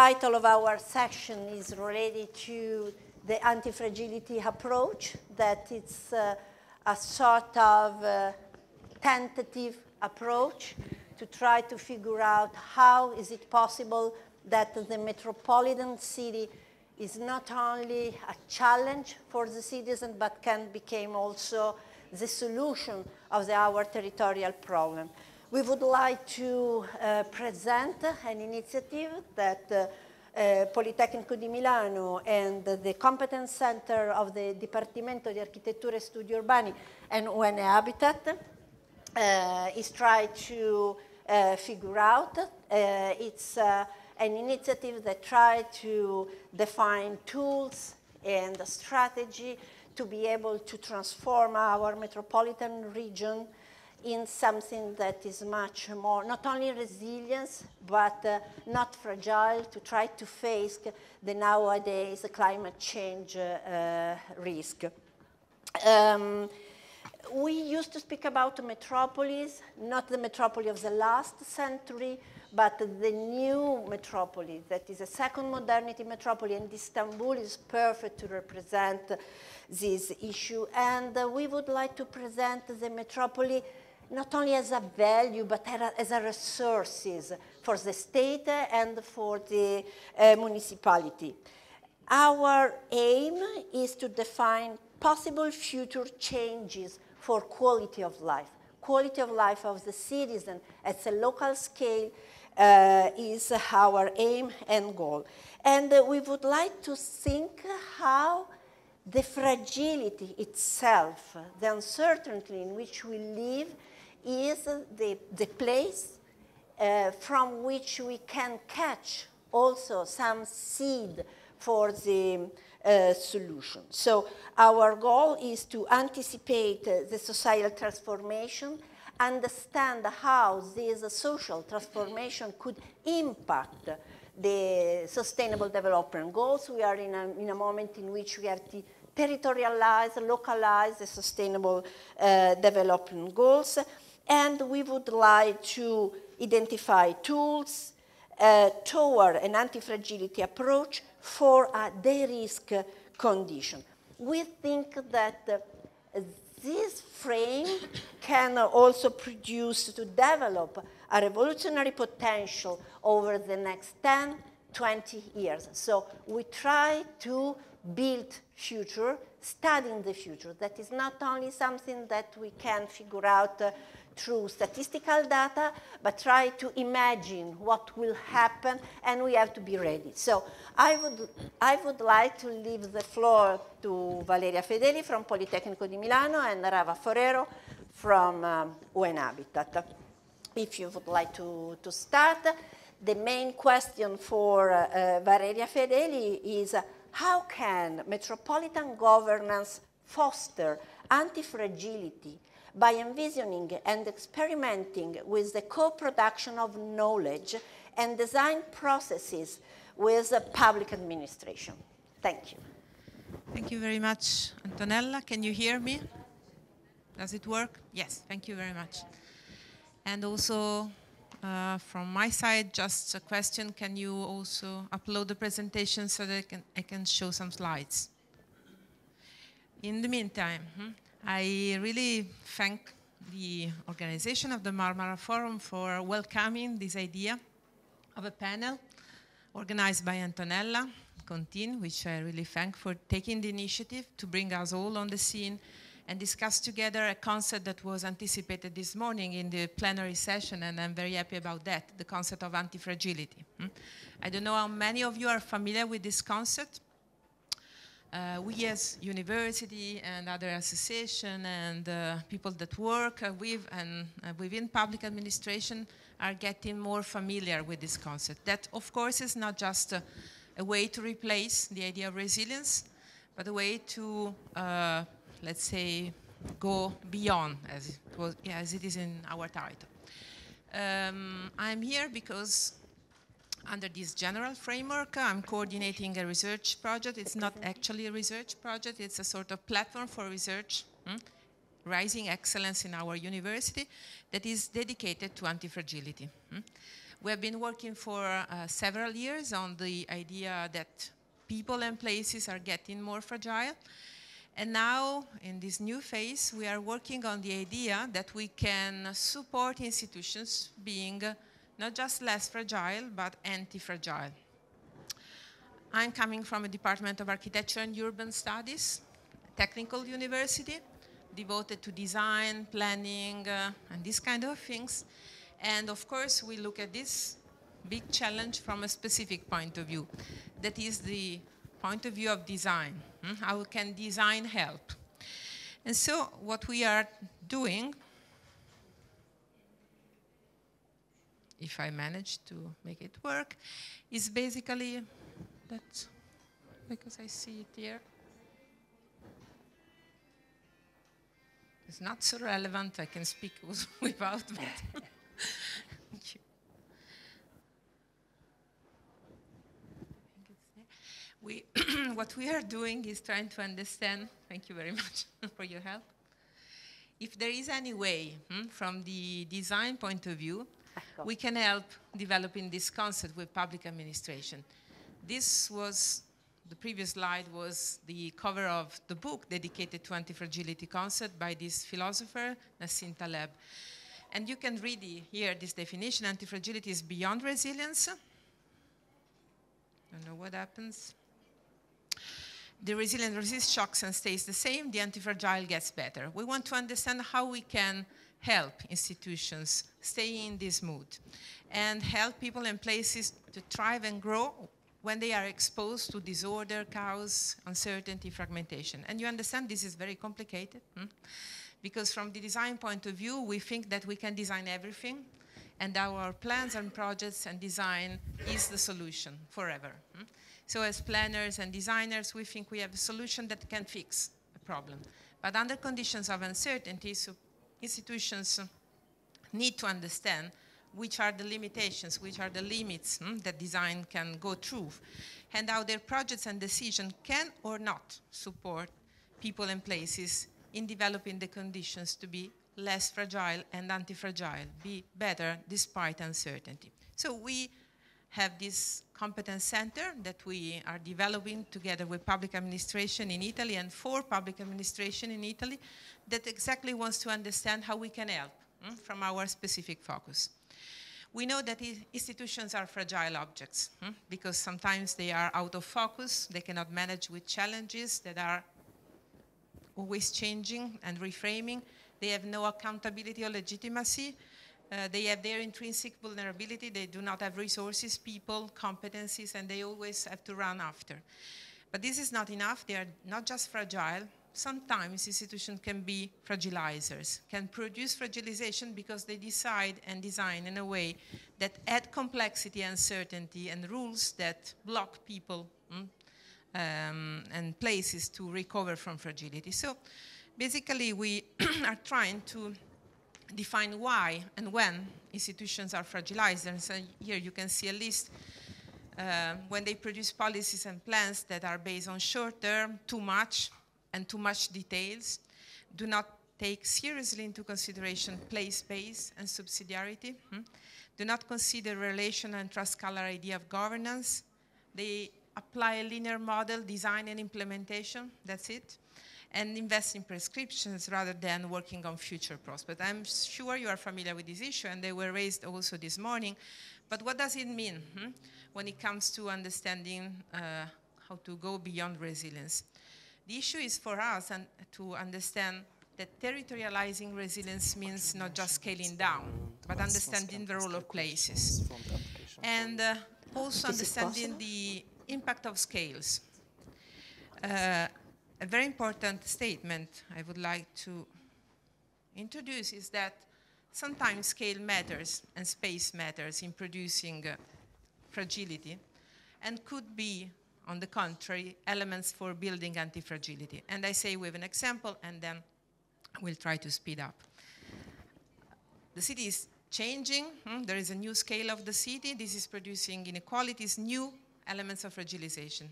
title of our session is related to the anti-fragility approach, that it's a sort of tentative approach to try to figure out how is it possible that the metropolitan city is not only a challenge for the citizen, but can become also the solution of our territorial problem. We would like to present an initiative that Politecnico di Milano and the Competence Center of the Dipartimento di Architettura e Studi Urbani and UN Habitat is trying to figure out. It's an initiative that tries to define tools and a strategy to be able to transform our metropolitan region in something that is much more, not only resilience, but not fragile, to try to face the nowadays climate change risk. We used to speak about metropolis, not the metropolis of the last century, but the new metropolis, that is a second modernity metropolis, and Istanbul is perfect to represent this issue. And we would like to present the metropolis not only as a value, but as a resources for the state and for the municipality. Our aim is to define possible future changes for quality of life of the citizen at a local scale is our aim and goal. And we would like to think how the fragility itself, the uncertainty in which we live, is the place from which we can catch also some seed for the solution. So our goal is to anticipate the societal transformation, understand how this social transformation could impact the sustainable development goals. We are in a moment in which we have to territorialize, localize the sustainable development goals, and we would like to identify tools toward an anti-fragility approach for a de-risk condition. We think that this frame can also produce to develop a revolutionary potential over the next 10, 20 years. So we try to build future, studying the future. That is not only something that we can figure out through statistical data, but try to imagine what will happen, and we have to be ready. So I would like to leave the floor to Valeria Fedeli from Politecnico di Milano and Rava Forero from UN Habitat. If you would like to start, the main question for Valeria Fedeli is how can metropolitan governance foster anti-fragility by envisioning and experimenting with the co-production of knowledge and design processes with public administration? Thank you. Thank you very much, Antonella. Can you hear me? Does it work? Yes, thank you very much. And also, from my side, just a question. Can you also upload the presentation so that I can show some slides? In the meantime, I really thank the organization of the Marmara Forum for welcoming this idea of a panel organized by Antonella, Contin, which I really thank for taking the initiative to bring us all on the scene and discuss together a concept that was anticipated this morning in the plenary session, and I'm very happy about that, the concept of anti-fragility. I don't know how many of you are familiar with this concept. We as university and other association and people that work with and within public administration are getting more familiar with this concept. That, of course, is not just a way to replace the idea of resilience, but a way to, let's say, go beyond, as it is in our title. I'm here because under this general framework, I'm coordinating a research project. It's not actually a research project. It's a sort of platform for research, rising excellence in our university, that is dedicated to anti-fragility. We have been working for several years on the idea that people and places are getting more fragile. And now, in this new phase, we are working on the idea that we can support institutions being not just less fragile, but anti-fragile. I'm coming from a Department of Architecture and Urban Studies, technical university, devoted to design, planning, and these kind of things. And of course, we look at this big challenge from a specific point of view. That is the point of view of design. How can design help? And so what we are doing, if I manage to make it work, is basically that, because I see it here. It's not so relevant, I can speak without, but thank you. What we are doing is trying to understand, thank you very much for your help, if there is any way, from the design point of view, we can help developing this concept with public administration. This was, the previous slide was the cover of the book dedicated to anti-fragility concept by this philosopher, Nassim Taleb. And you can read here this definition: anti-fragility is beyond resilience. Don't know what happens. The resilient resists shocks and stays the same. The anti-fragile gets better. We want to understand how we can help institutions stay in this mood and help people and places to thrive and grow when they are exposed to disorder, chaos, uncertainty, fragmentation. And you understand this is very complicated, because from the design point of view, we think that we can design everything, and our plans and projects and design is the solution forever. So as planners and designers, we think we have a solution that can fix a problem. But under conditions of uncertainty, so institutions need to understand which are the limitations, which are the limits that design can go through, and how their projects and decisions can or not support people and places in developing the conditions to be less fragile and anti-fragile, be better despite uncertainty. So we have this competence center that we are developing together with public administration in Italy and for public administration in Italy that exactly wants to understand how we can help from our specific focus. We know that institutions are fragile objects because sometimes they are out of focus, they cannot manage with challenges that are always changing and reframing. They have no accountability or legitimacy. They have their intrinsic vulnerability. They do not have resources, people, competencies, and they always have to run after. But this is not enough. They are not just fragile. Sometimes institutions can be fragilizers, can produce fragilization because they decide and design in a way that add complexity, uncertainty, and rules that block people and places to recover from fragility. So basically, we are trying to define why and when institutions are fragilized. And so here you can see a list when they produce policies and plans that are based on short-term, too much details, do not take seriously into consideration place space and subsidiarity, do not consider relation and trust-color idea of governance. They apply a linear model, design and implementation, that's it, and invest in prescriptions rather than working on future prospects. I'm sure you are familiar with this issue, and they were raised also this morning. But what does it mean when it comes to understanding how to go beyond resilience? The issue is for us to understand that territorializing resilience means not just scaling down, but understanding the role of places. And also understanding the impact of scales. A very important statement I would like to introduce is that sometimes scale matters and space matters in producing fragility, and could be, on the contrary, elements for building anti-fragility. And I say with an example, and then we'll try to speed up. The city is changing. There is a new scale of the city. This is producing inequalities, new elements of fragilization.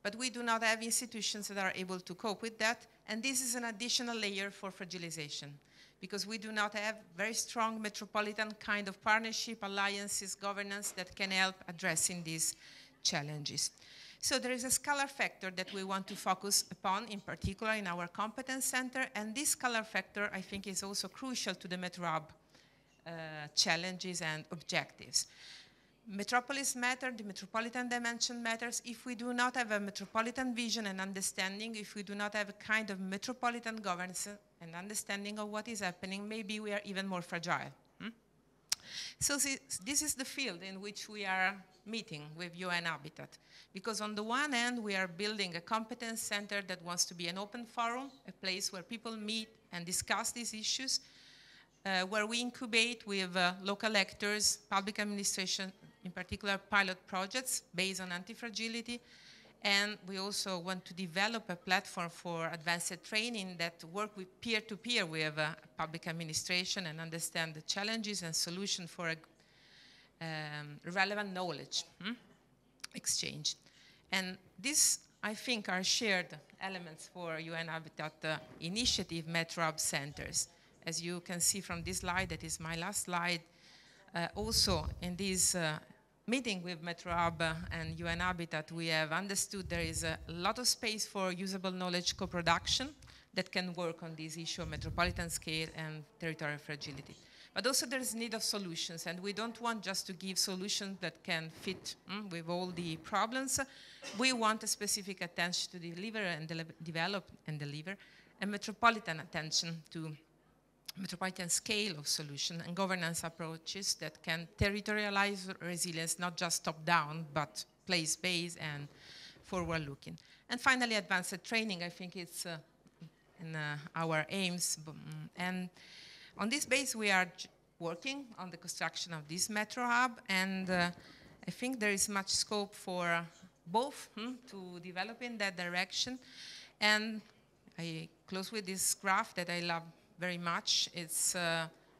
But we do not have institutions that are able to cope with that, and this is an additional layer for fragilization. because we do not have very strong metropolitan kind of partnership, alliances, governance that can help addressing these challenges. So there is a scalar factor that we want to focus upon, in particular in our competence center, and this scalar factor, I think, is also crucial to the MetroHub challenges and objectives. Metropolis matter, the metropolitan dimension matters. If we do not have a metropolitan vision and understanding, if we do not have a kind of metropolitan governance and understanding of what is happening, maybe we are even more fragile. So this is the field in which we are meeting with UN Habitat. Because on the one hand, we are building a competence center that wants to be an open forum, a place where people meet and discuss these issues, where we incubate with local actors, public administration, in particular pilot projects based on anti-fragility. And we also want to develop a platform for advanced training that work with peer-to-peer with public administration and understand the challenges and solutions for relevant knowledge exchange. And these, I think, are shared elements for UN Habitat initiative MetroHub centers. As you can see from this slide, that is my last slide, also in this meeting with MetroHub and UN Habitat, we have understood there is a lot of space for usable knowledge co-production that can work on this issue of metropolitan scale and territorial fragility. But also there is need of solutions, and we don't want just to give solutions that can fit with all the problems. We want a specific attention to deliver and develop and deliver a metropolitan attention to metropolitan scale of solution and governance approaches that can territorialize resilience, not just top-down, but place-based and forward-looking. And finally, advanced training, I think it's in our aims. And on this base, we are working on the construction of this MetroHub, and I think there is much scope for both to develop in that direction. And I close with this graph that I love very much. It's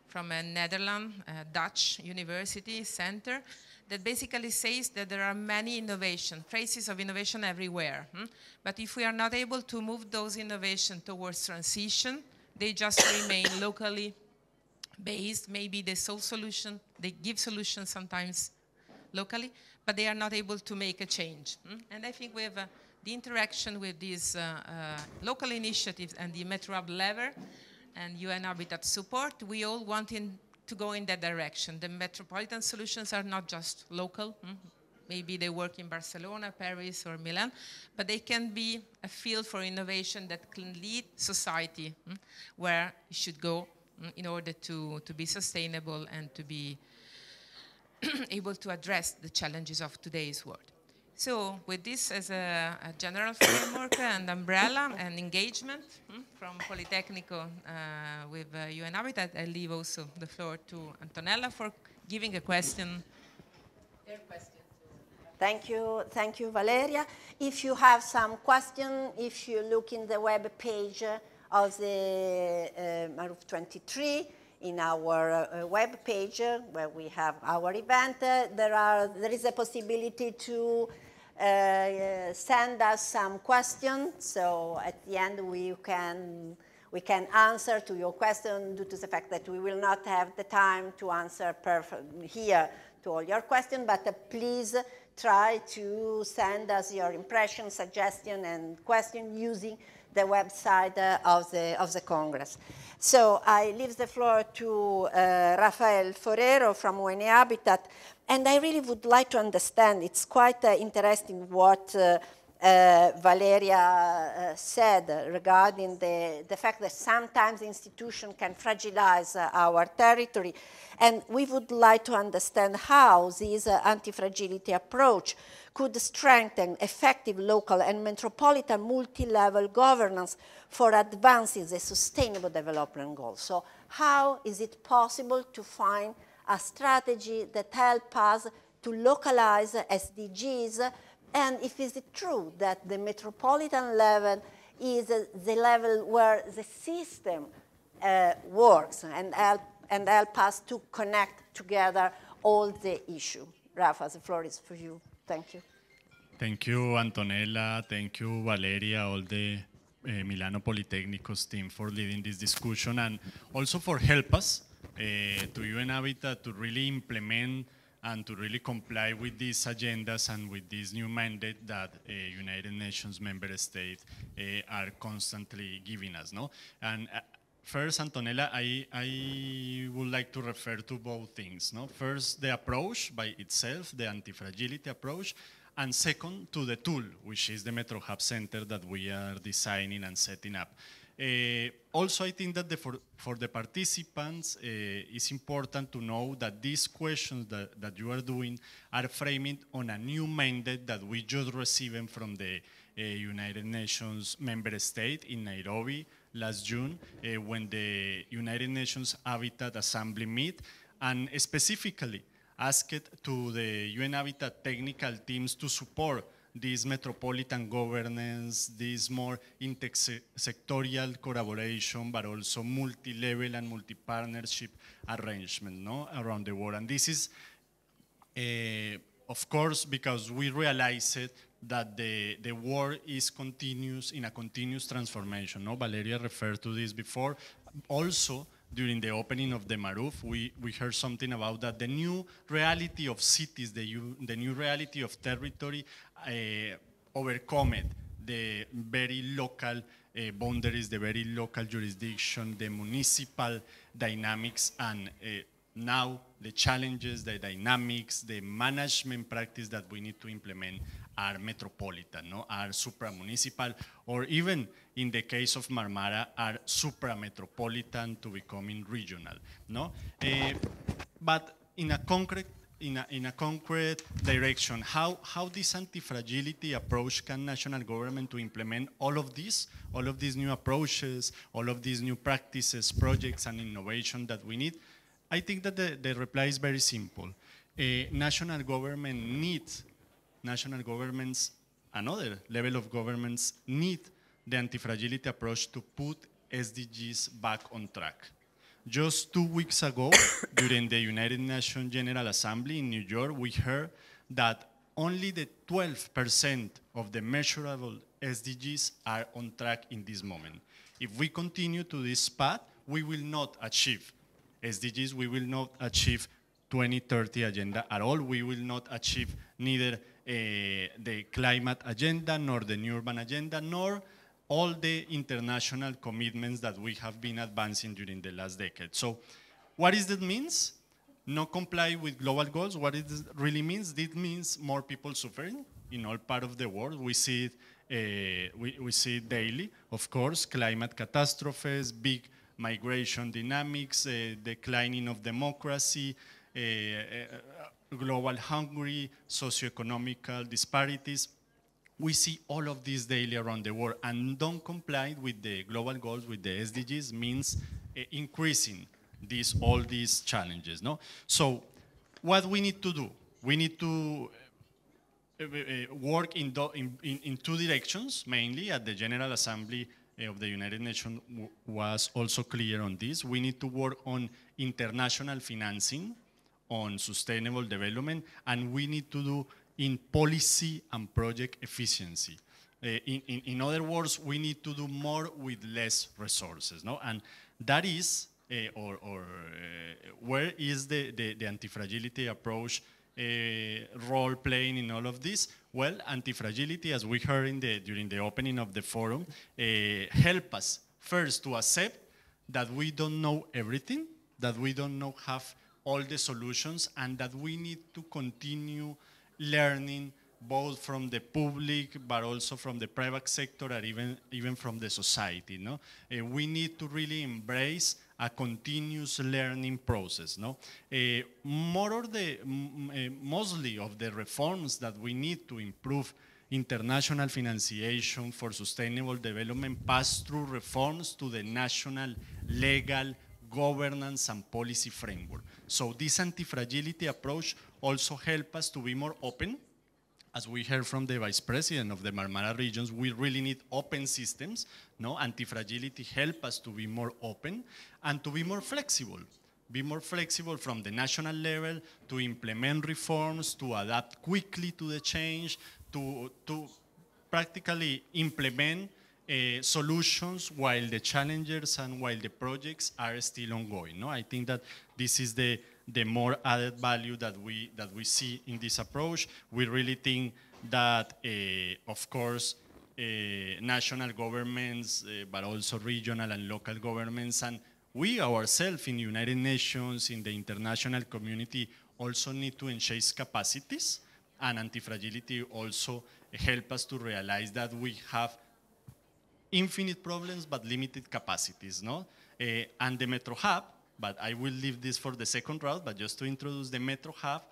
from a Netherlands, Dutch university center that basically says that there are many traces of innovation everywhere. But if we are not able to move those innovations towards transition, they just remain locally based. Maybe they solve solutions, they give solutions sometimes locally, but they are not able to make a change. And I think we have the interaction with these local initiatives and the MetroHub lever and UN Habitat support, we all want to go in that direction. The metropolitan solutions are not just local. Maybe they work in Barcelona, Paris, or Milan, but they can be a field for innovation that can lead society where it should go in order to be sustainable and to be able to address the challenges of today's world. So with this as a general framework and umbrella and engagement from Politeknik with UN Habitat, I leave also the floor to Antonella for giving a question. Thank you, Valeria. If you have some question, if you look in the web page of the MARUF23, in our web page where we have our event, there is a possibility to send us some questions. So at the end we can answer to your question due to the fact that we will not have the time to answer here to all your questions, but please try to send us your impression, suggestion, and question using the website of the Congress. So I leave the floor to Rafael Forero from UN Habitat, and I really would like to understand, it's quite interesting what Valeria said regarding the fact that sometimes institutions can fragilize our territory, and we would like to understand how this anti-fragility approach could strengthen effective local and metropolitan multi-level governance for advancing the sustainable development goals. So how is it possible to find a strategy that helps us to localize SDGs, and if is it true that the metropolitan level is the level where the system works and help us to connect together all the issues? Rafa, the floor is for you. Thank you. Thank you, Antonella. Thank you, Valeria, all the Milano Politeknik's team for leading this discussion and also for help us to UN Habitat to really implement and to really comply with these agendas and with this new mandate that United Nations member states are constantly giving us, no? And first, Antonella, I would like to refer to both things, no? First, the approach by itself, the anti-fragility approach, and second, to the tool, which is the Metro Hub Center that we are designing and setting up. Also, I think that for the participants, it's important to know that these questions that you are doing are framed on a new mandate that we just received from the United Nations member state in Nairobi last June, when the United Nations Habitat Assembly met, and specifically asked to the UN Habitat technical teams to support this metropolitan governance, this more intersectorial collaboration, but also multi-level and multi-partnership arrangement, no, around the world. And this is, of course, because we realized that the world is in a continuous transformation. No, Valeria referred to this before. Also, during the opening of the MARUF, we heard something about that the new reality of cities, the new reality of territory overcome the very local boundaries, the very local jurisdiction, the municipal dynamics, and now the challenges, the dynamics, the management practice that we need to implement are metropolitan, no? Are supra-municipal, or even in the case of Marmara, are supra-metropolitan to becoming regional, no? But in a concrete direction, how this anti-fragility approach can national government to implement all of these new approaches, all of these new practices, projects, and innovation that we need? I think that the reply is very simple. National governments and other level of governments need the anti-fragility approach to put SDGs back on track. Just 2 weeks ago, during the United Nations General Assembly in New York, we heard that only the 12% of the measurable SDGs are on track in this moment. If we continue to this path, we will not achieve SDGs, we will not achieve 2030 agenda at all. We will not achieve neither the climate agenda, nor the new urban agenda, nor all the international commitments that we have been advancing during the last decade. So what does that mean? Not comply with global goals. What it really means? It means more people suffering in all parts of the world. We see it, we see it daily, of course, climate catastrophes, big migration dynamics, declining of democracy, global hunger, socioeconomic disparities. We see all of this daily around the world, and don't comply with the global goals, with the SDGs, means increasing all these challenges. No? So what we need to do? We need to work in two directions, mainly. At the General Assembly of the United Nations was also clear on this. We need to work on international financing, on sustainable development, and we need to do in policy and project efficiency. In other words, we need to do more with less resources, no? And that is, where is the anti-fragility approach role playing in all of this? Well, anti-fragility, as we heard during the opening of the forum, help us first to accept that we don't know everything, that we don't have all the solutions, and that we need to continue learning both from the public, but also from the private sector, and even from the society. No? We need to really embrace a continuous learning process. No? Mostly of the reforms that we need to improve international financiation for sustainable development pass through reforms to the national legal governance and policy framework. So this anti-fragility approach also helps us to be more open. As we heard from the Vice President of the Marmara regions, we really need open systems. No? Anti-fragility helps us to be more open and to be more flexible. Be more flexible from the national level to implement reforms, to adapt quickly to the change, to practically implement solutions while the challenges and while the projects are still ongoing. No, I think that this is the more added value that we see in this approach. We really think that, of course, national governments, but also regional and local governments, and we ourselves in the United Nations, in the international community, also need to enhance capacities, and anti-fragility also help us to realize that we have infinite problems but limited capacities, no? And the Metro Hub, but I will leave this for the second round, but just to introduce the Metro Hub,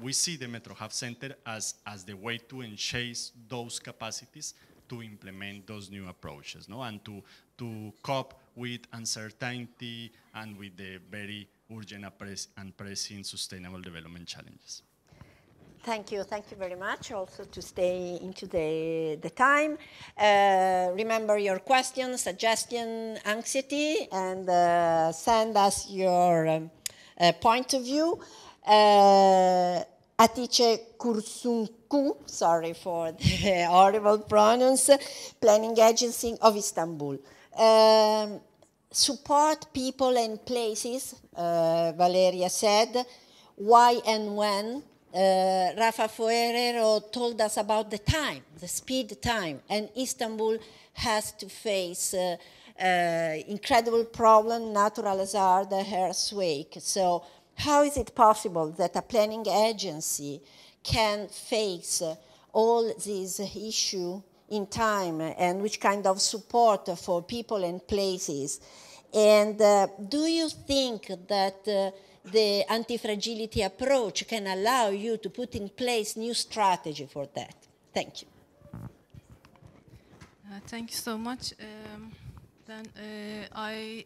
we see the Metro Hub Center as the way to enhance those capacities to implement those new approaches, no? And to cope with uncertainty and with the very urgent and pressing sustainable development challenges. Thank you very much also to stay into the time. Remember your questions, suggestion, anxiety, and send us your point of view. Hatice Kursunku, sorry for the horrible pronounce, Planning Agency of Istanbul. Support people and places, Valeria said. Why and when? Rafa Fuerero told us about the time, the speed time, and Istanbul has to face incredible problem, natural hazard, earthquake. So how is it possible that a planning agency can face all these issues in time, and which kind of support for people and places? And do you think that the anti-fragility approach can allow you to put in place new strategy for that? Thank you. Thank you so much. Then I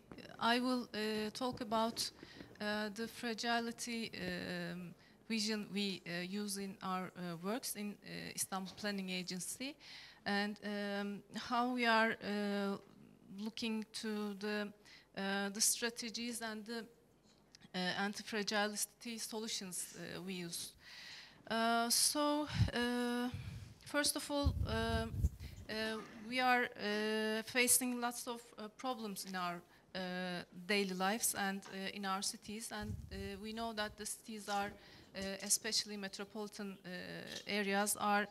will talk about the fragility vision we use in our works in Istanbul Planning Agency, and how we are looking to the strategies and the anti-fragility solutions we use. First of all, we are facing lots of problems in our daily lives and in our cities, and we know that the cities are, especially metropolitan areas, are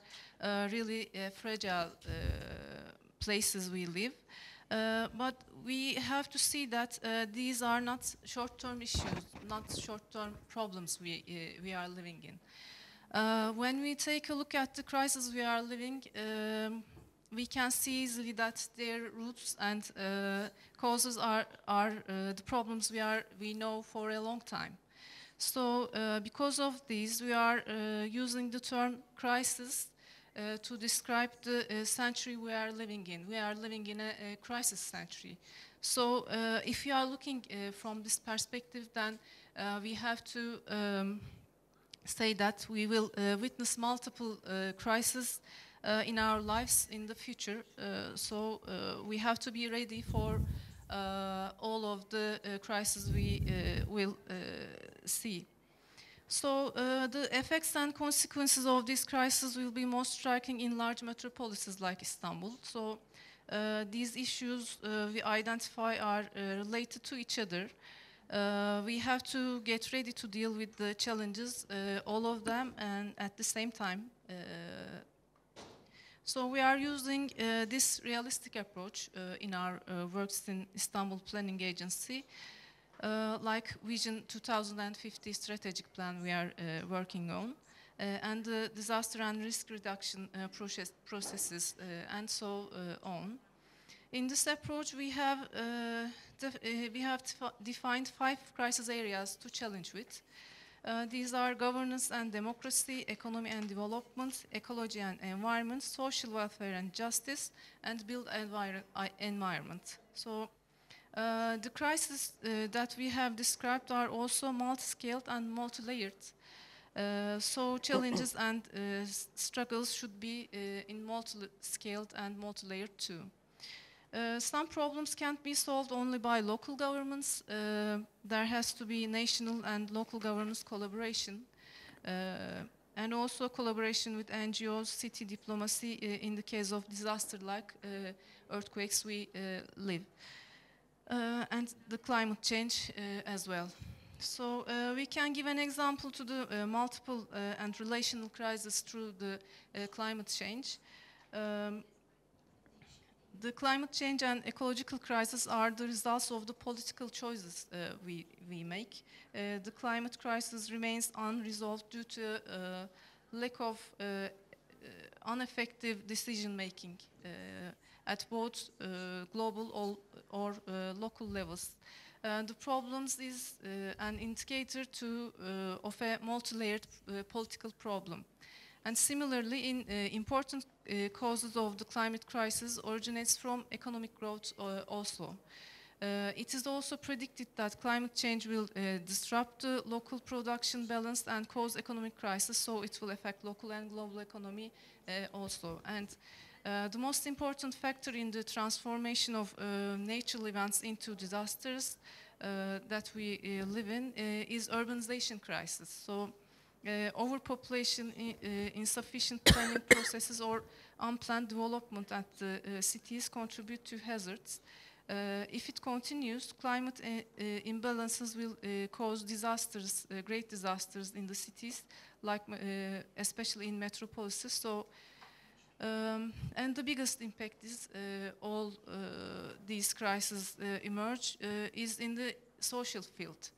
really fragile places we live. But we have to see that these are not short-term issues, not short-term problems we are living in. When we take a look at the crisis we are living, we can see easily that their roots and causes are the problems we know for a long time. So because of these, we are using the term crisis to describe the century we are living in. We are living in a crisis century. So if you are looking from this perspective, then we have to say that we will witness multiple crises in our lives in the future. So we have to be ready for all of the crises we will see. So the effects and consequences of this crisis will be most striking in large metropolises like Istanbul. So these issues we identify are related to each other. We have to get ready to deal with the challenges, all of them, and at the same time. So we are using this realistic approach in our works in Istanbul Planning Agency. Like Vision 2050 strategic plan we are working on, and the disaster and risk reduction processes, and so on. In this approach, we have defined 5 crisis areas to challenge with. These are governance and democracy, economy and development, ecology and environment, social welfare and justice, and built environment. So the crises that we have described are also multi-scaled and multi-layered. So challenges and struggles should be in multi-scaled and multi-layered too. Some problems can't be solved only by local governments. There has to be national and local governments collaboration. and also collaboration with NGOs, city diplomacy in the case of disaster like earthquakes we live. And the climate change as well. So we can give an example to the multiple and relational crises through the climate change. The climate change and ecological crisis are the results of the political choices we make. The climate crisis remains unresolved due to lack of ineffective decision making at both global or local levels. The problems is an indicator of a multi-layered political problem. And similarly, important causes of the climate crisis originates from economic growth also. It is also predicted that climate change will disrupt the local production balance and cause economic crisis, so it will affect local and global economy also. And the most important factor in the transformation of natural events into disasters that we live in is urbanization crisis. So overpopulation, insufficient planning processes, or unplanned development at the cities contribute to hazards. If it continues, climate imbalances will cause disasters, great disasters in the cities, like especially in metropolises. So, and the biggest impact is all these crises emerge is in the social field.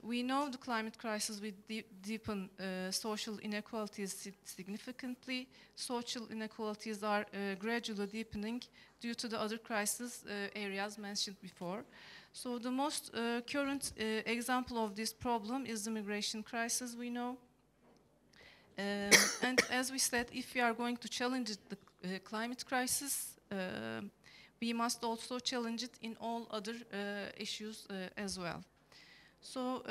We know the climate crisis will deepen social inequalities significantly. Social inequalities are gradually deepening due to the other crisis areas mentioned before. So the most current example of this problem is the migration crisis, we know. And as we said, if we are going to challenge the climate crisis, we must also challenge it in all other issues as well. So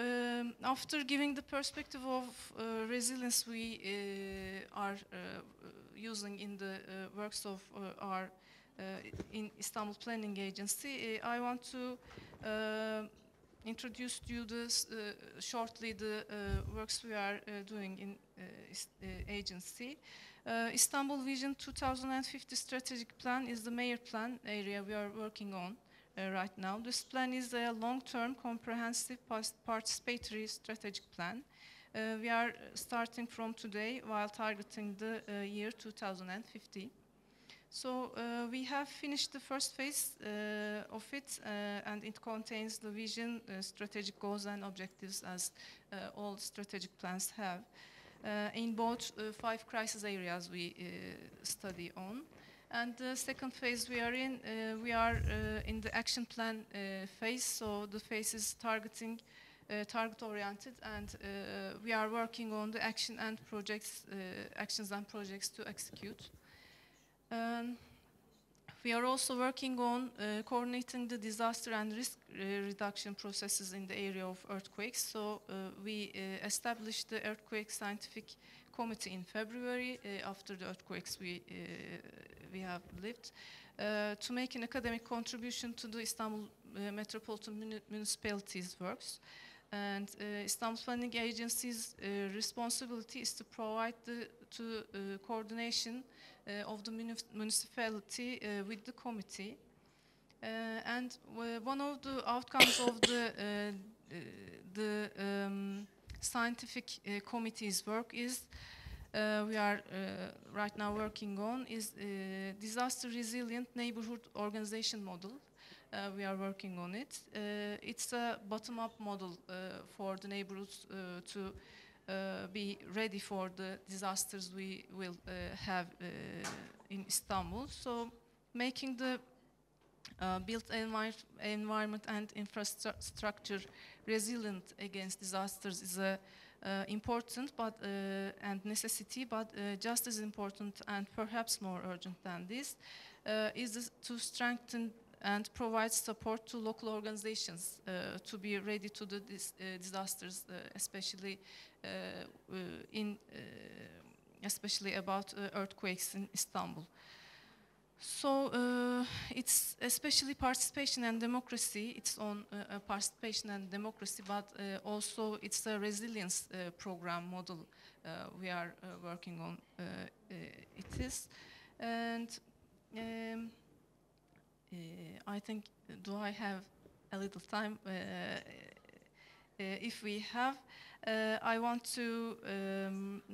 after giving the perspective of resilience we are using in the works of our in Istanbul Planning Agency, I want to introduce to you shortly the works we are doing in agency. Istanbul Vision 2050 Strategic Plan is the major plan area we are working on right now. This plan is a long-term, comprehensive, participatory strategic plan. We are starting from today while targeting the year 2050. So we have finished the first phase of it, and it contains the vision, strategic goals and objectives as all strategic plans have. In both 5 crisis areas we study on. And the second phase we are in the action plan phase, so the phase is target-oriented, and we are working on the actions and projects to execute. We are also working on coordinating the disaster and risk reduction processes in the area of earthquakes. So we established the Earthquake Scientific Committee in February after the earthquakes we have lived to make an academic contribution to the Istanbul Metropolitan Municipality's works. And Istanbul Planning Agency's responsibility is to provide the coordination of the municipality with the committee. And one of the outcomes of the scientific committee's work is we are right now working on is disaster resilient neighborhood organization model. We are working on it. It's a bottom-up model for the neighborhoods to be ready for the disasters we will have in Istanbul. So making the built environment and infrastructure resilient against disasters is a important and necessity, but just as important and perhaps more urgent than this is to strengthen and provide support to local organizations to be ready to the disasters, especially especially about earthquakes in Istanbul. So it's especially participation and democracy. It's on participation and democracy, but also it's a resilience program model we are working on. It is, and I think, do I have a little time? If we have, I want to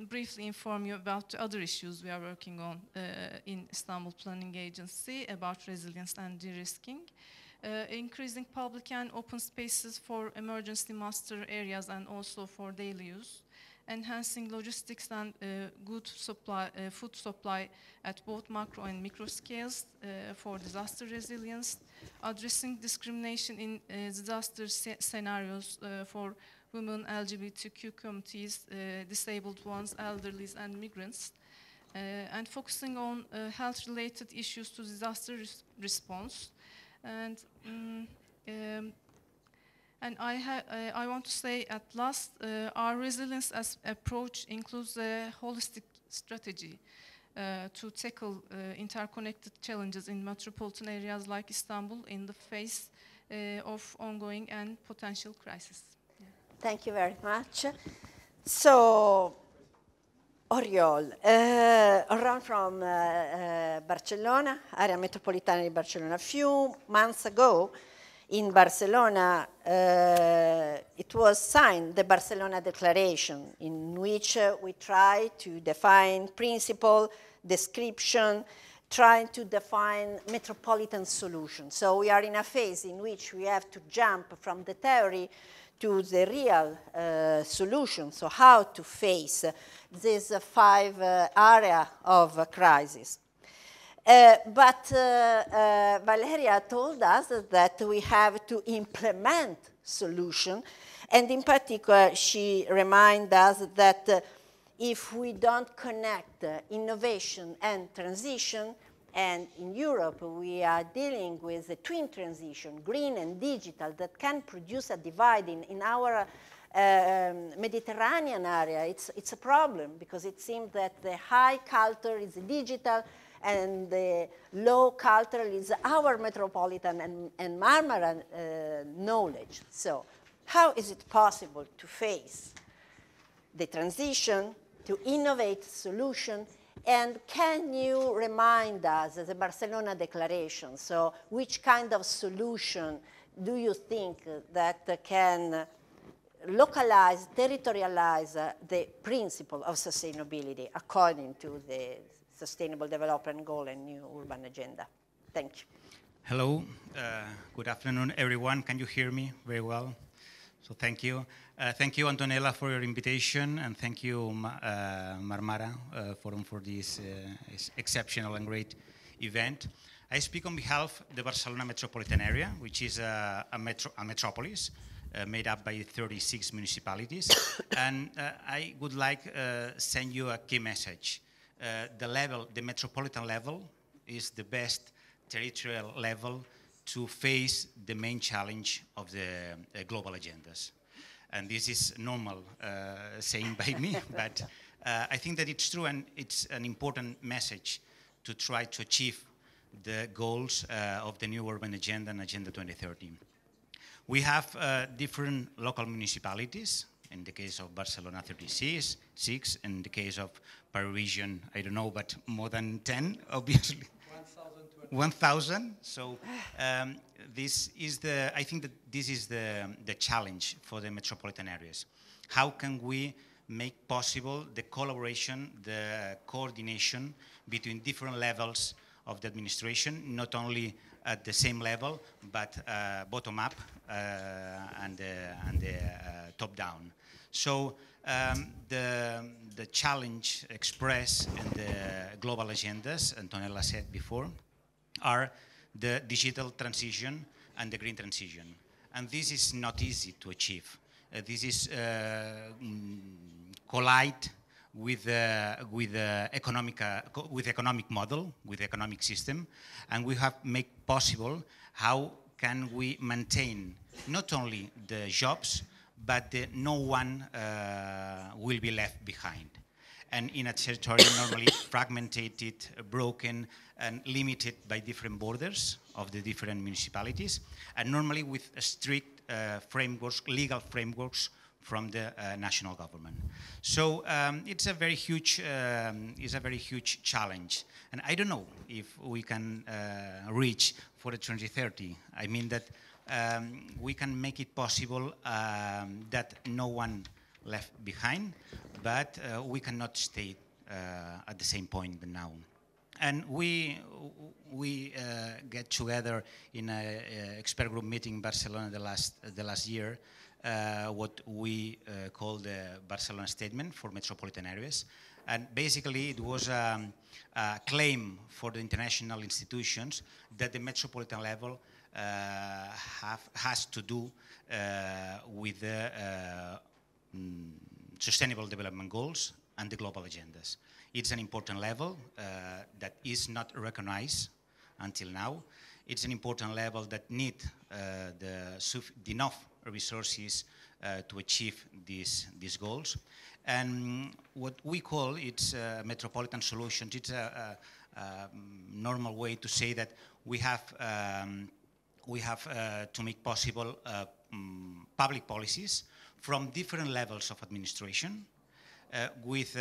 briefly inform you about the other issues we are working on in Istanbul Planning Agency about resilience and de-risking. Increasing public and open spaces for emergency master areas and also for daily use. Enhancing logistics and good supply, food supply at both macro and micro scales for disaster resilience. Addressing discrimination in disaster scenarios for women, LGBTQ communities, disabled ones, elderlies, and migrants, and focusing on health-related issues to disaster response. And I want to say at last, our resilience as approach includes a holistic strategy to tackle interconnected challenges in metropolitan areas like Istanbul in the face of ongoing and potential crisis. Yeah. Thank you very much. So, Oriol, around from Barcelona, area metropolitana di Barcelona. A few months ago, in Barcelona, it was signed the Barcelona Declaration, in which we try to define principle, description, trying to define metropolitan solutions. So we are in a phase in which we have to jump from the theory to the real solution, so how to face these 5 areas of crisis. But Valeria told us that we have to implement solution, and in particular, she reminded us that if we don't connect innovation and transition, and in Europe we are dealing with a twin transition, green and digital, that can produce a divide in our Mediterranean area, it's a problem, because it seems that the high culture is digital, and the low cultural is our metropolitan and Marmara knowledge. So how is it possible to face the transition, to innovate solution, and can you remind us the Barcelona Declaration, so which kind of solution do you think that can localize, territorialize the principle of sustainability according to the Sustainable Development Goal and New Urban Agenda? Thank you. Hello, good afternoon, everyone. Can you hear me very well? So thank you. Thank you, Antonella, for your invitation, and thank you, Marmara, for this exceptional and great event. I speak on behalf of the Barcelona metropolitan area, which is a metropolis made up by 36 municipalities. And I would like to send you a key message. The metropolitan level is the best territorial level to face the main challenge of the global agendas. And this is normal saying by me, but I think that it's true, and it's an important message to try to achieve the goals of the new urban agenda and Agenda 2030. We have different local municipalities. In the case of Barcelona, 36, in the case of Paris region, I don't know, but more than 10, obviously. 1,000. So this is I think that this is the challenge for the metropolitan areas. How can we make possible the collaboration, the coordination between different levels of the administration, not only at the same level, but bottom up and top down. So the challenge expressed in the global agendas, Antonella said before, are the digital transition and the green transition. And this is not easy to achieve. This is collide with the economic model, with the economic system, and we have made possible how can we maintain not only the jobs, but no one will be left behind. and in a territory normally fragmented, broken, and limited by different borders of the different municipalities, and normally with strict frameworks, legal frameworks from the national government. So it's a very huge challenge, and I don't know if we can reach for the 2030. I mean that we can make it possible that no one left behind, but we cannot stay at the same point now. And we get together in an expert group meeting in Barcelona the last year, what we call the Barcelona Statement for Metropolitan Areas. And basically it was a claim for the international institutions that the metropolitan level has to do with the Sustainable Development Goals and the global agendas. It's an important level that is not recognized until now. It's an important level that needs enough resources to achieve these goals. And what we call it's metropolitan solutions. It's a normal way to say that we have to make possible public policies from different levels of administration with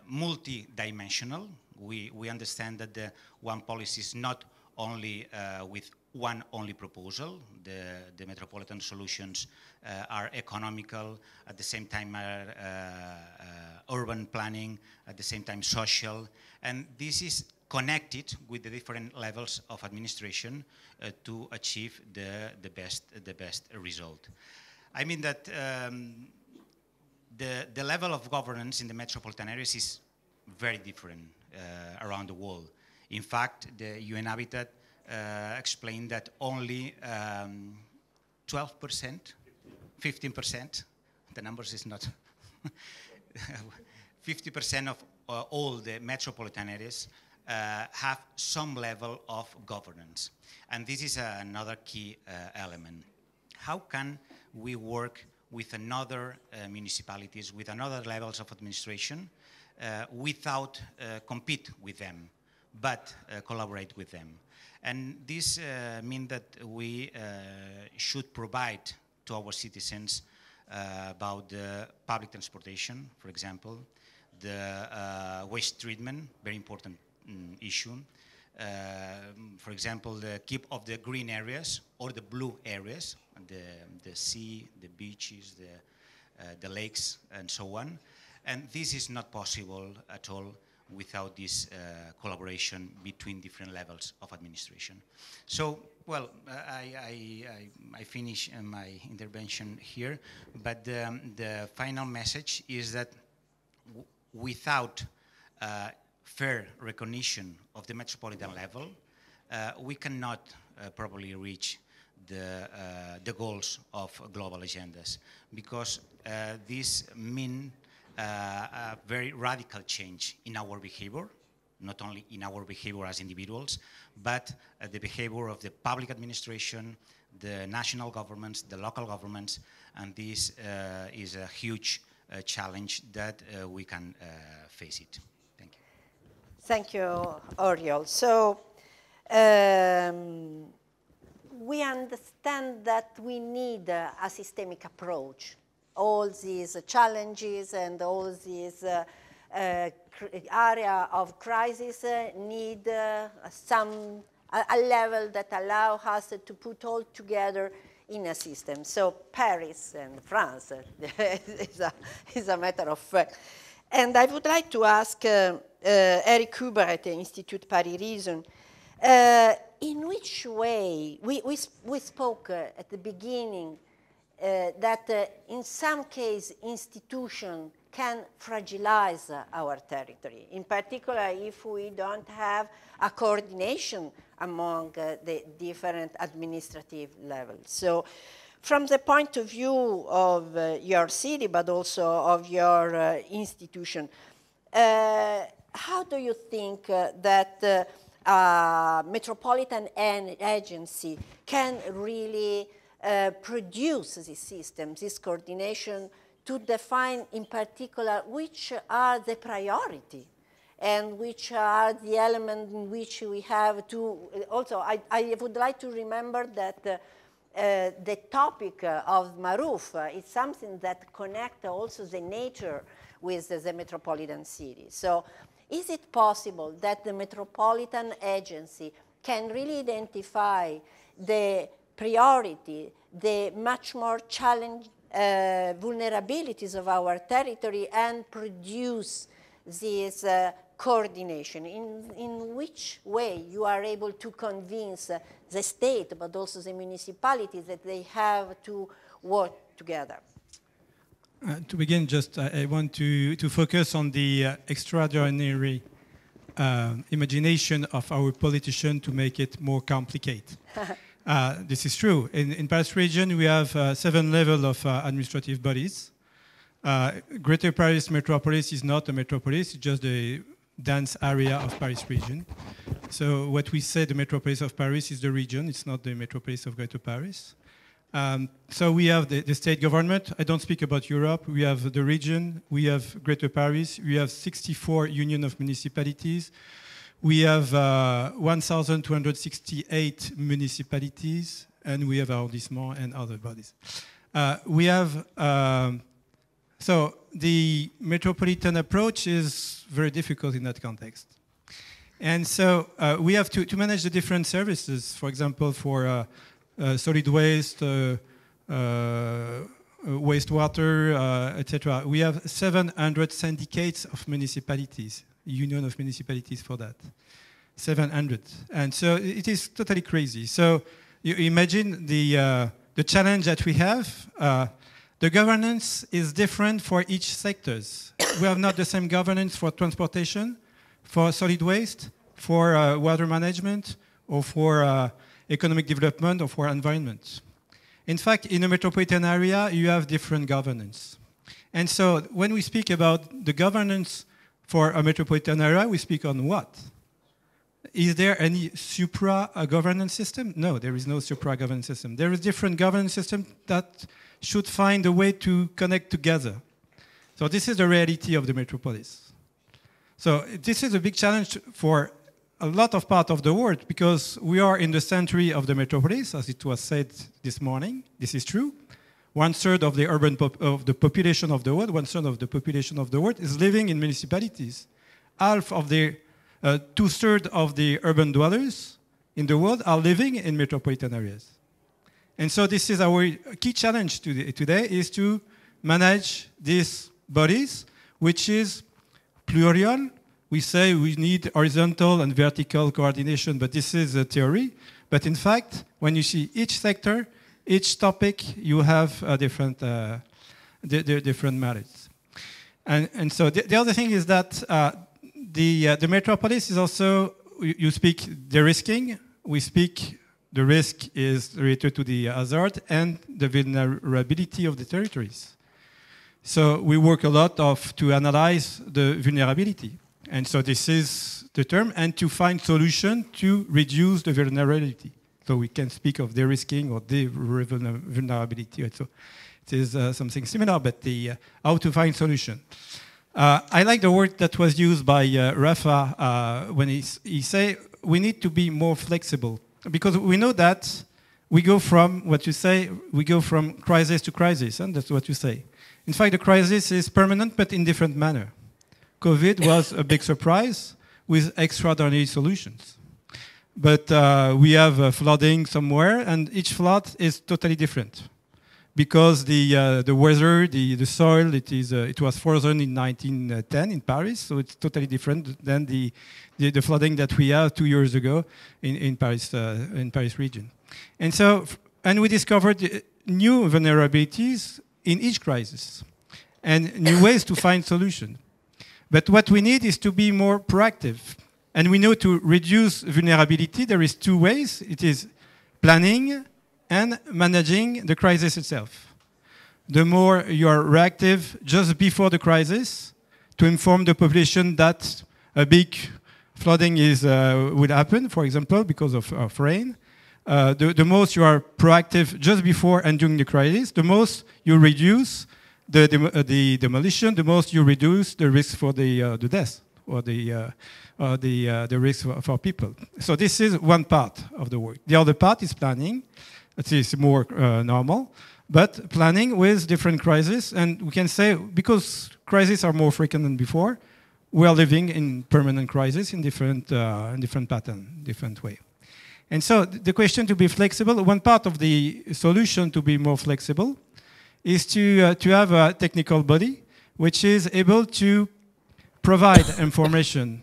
multi-dimensional. We understand that the one policy is not only with one only proposal. The metropolitan solutions are economical, at the same time are urban planning, at the same time social, and this is connected with the different levels of administration to achieve the best result. I mean that the level of governance in the metropolitan areas is very different around the world. In fact, the UN Habitat explained that only 12%, 15%, the numbers is not, 50% of all the metropolitan areas have some level of governance. And this is another key element. How can we work with another municipalities, with another levels of administration, without compete with them, but collaborate with them? And this means that we should provide to our citizens about the public transportation, for example, the waste treatment, very important issue. For example, the keep of the green areas or the blue areas, the sea, the beaches, the lakes, and so on. And this is not possible at all without this collaboration between different levels of administration. So, well, I finish my intervention here, but the final message is that without fair recognition of the metropolitan level, we cannot probably reach the goals of global agendas, because this means a very radical change in our behavior, not only in our behavior as individuals, but the behavior of the public administration, the national governments, the local governments, and this is a huge challenge that we can face it. Thank you. Thank you, Oriol. So we understand that we need a systemic approach. All these challenges and all these area of crisis need a level that allow us to put all together in a system. So Paris and France is a matter of fact. And I would like to ask Eric Huber at the Institut Paris Reason, in which way, we spoke at the beginning that in some case institutions can fragilize our territory, in particular if we don't have a coordination among the different administrative levels. So from the point of view of your city, but also of your institution, how do you think that metropolitan agency can really produce these systems, this coordination to define in particular which are the priority and which are the elements in which we have to, also I would like to remember that the topic of MARUF is something that connects also the nature with the metropolitan city. So is it possible that the metropolitan agency can really identify the priority, the much more challenging vulnerabilities of our territory and produce this coordination? In which way you are able to convince the state, but also the municipalities, that they have to work together? To begin, just I want to focus on the extraordinary imagination of our politicians to make it more complicated. This is true. In Paris region, we have 7 levels of administrative bodies. Greater Paris metropolis is not a metropolis, it's just a dense area of Paris region. So what we say, the metropolis of Paris is the region, it's not the metropolis of Greater Paris. So we have the state government. I don't speak about Europe. We have the region, we have Greater Paris, we have 64 union of municipalities. We have 1,268 municipalities, and we have arrondissement and other bodies. We have, so the metropolitan approach is very difficult in that context. And so we have to manage the different services, for example, for solid waste, wastewater, etc. We have 700 syndicates of municipalities. Union of municipalities for that, 700, and so it is totally crazy. So you imagine the challenge that we have. The governance is different for each sectors. We have not the same governance for transportation, for solid waste, for water management, or for economic development, or for environment. In fact, in a metropolitan area, you have different governance. And so when we speak about the governance for a metropolitan area, we speak on what? Is there any supra-governance system? No, there is no supra-governance system. There is different governance systems that should find a way to connect together. So this is the reality of the metropolis. So this is a big challenge for a lot of parts of the world, because we are in the century of the metropolis, as it was said this morning. This is true. 1/3 of the of the population of the world, 1/3 of the population of the world is living in municipalities. Half of the, 2/3 of the urban dwellers in the world are living in metropolitan areas. And so this is our key challenge today is to manage these bodies, which is plural. We say we need horizontal and vertical coordination, but this is a theory. But in fact, when you see each sector, each topic, you have different merits. And so the other thing is that the metropolis is also, you speak de-risking, we speak the risk is related to the hazard and the vulnerability of the territories. So we work a lot to analyze the vulnerability. And so this is the term, and to find solution to reduce the vulnerability. So we can speak of de-risking or vulnerability. So it is something similar, but how to find solution. I like the word that was used by Rafa when he say we need to be more flexible, because we know that we go from what you say, we go from crisis to crisis, and that's what you say. In fact, the crisis is permanent, but in different manner. COVID was a big surprise with extraordinary solutions. But we have flooding somewhere, and each flood is totally different. Because the weather, the soil, it was frozen in 1910 in Paris, so it's totally different than the flooding that we had 2 years ago in Paris region. And so, and we discovered new vulnerabilities in each crisis, and new ways to find solutions. But what we need is to be more proactive. And we know to reduce vulnerability, there is 2 ways. It is planning and managing the crisis itself. The more you are reactive just before the crisis to inform the population that a big flooding will happen, for example, because of rain, the most you are proactive just before and during the crisis, the most you reduce the demolition, the most you reduce the risk for the death or the risk for people. So this is one part of the work. The other part is planning. It is more normal, but planning with different crises. And we can say, because crises are more frequent than before, we are living in permanent crisis in different pattern, different way. And so the question to be flexible, one part of the solution to be more flexible is to have a technical body which is able to provide information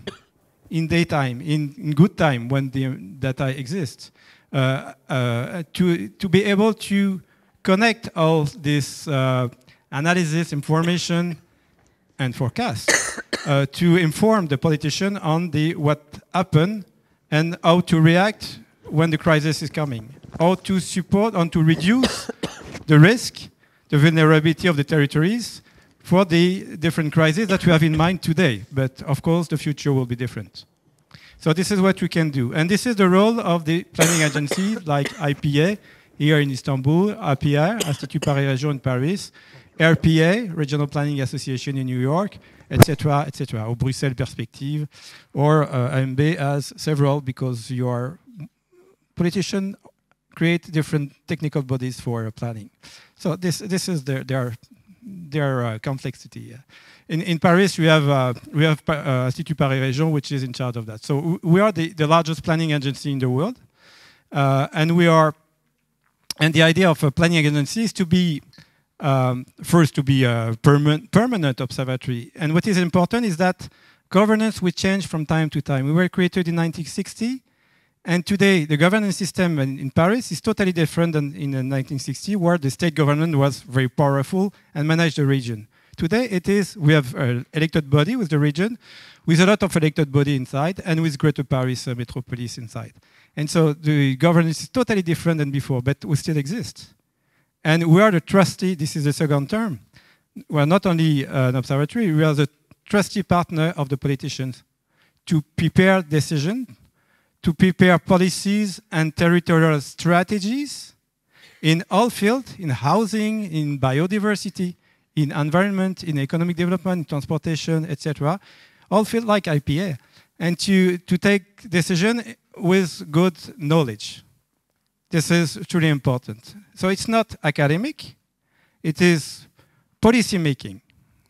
in daytime, in good time when the data exists, to be able to connect all this analysis, information, and forecast to inform the politician on what happened and how to react when the crisis is coming, how to support and to reduce the risk, the vulnerability of the territories for the different crises that we have in mind today. But of course, the future will be different. So this is what we can do. And this is the role of the planning agencies like IPA here in Istanbul, APR, Institut Paris Région in Paris, RPA, Regional Planning Association in New York, etc., etc., or Bruxelles Perspective, or AMB has several, because your politicians create different technical bodies for planning. So this is their complexity. In Paris, we have Institut Paris Région, which is in charge of that. So we are the largest planning agency in the world, and the idea of a planning agency is to be first to be a permanent observatory. And what is important is that governance will change from time to time. We were created in 1960, and today the governance system in Paris is totally different than in 1960, where the state government was very powerful and managed the region. Today we have an elected body with the region, with a lot of elected body inside, and with Greater Paris metropolis inside. And so the governance is totally different than before, but we still exist. And we are the trustee, this is the second term. We are not only an observatory, we are the trustee partner of the politicians to prepare decisions, to prepare policies and territorial strategies in all fields, in housing, in biodiversity, in environment, in economic development, in transportation, etc. All fields like IPA. And to take decisions with good knowledge. This is truly important. So it's not academic, it is policy making.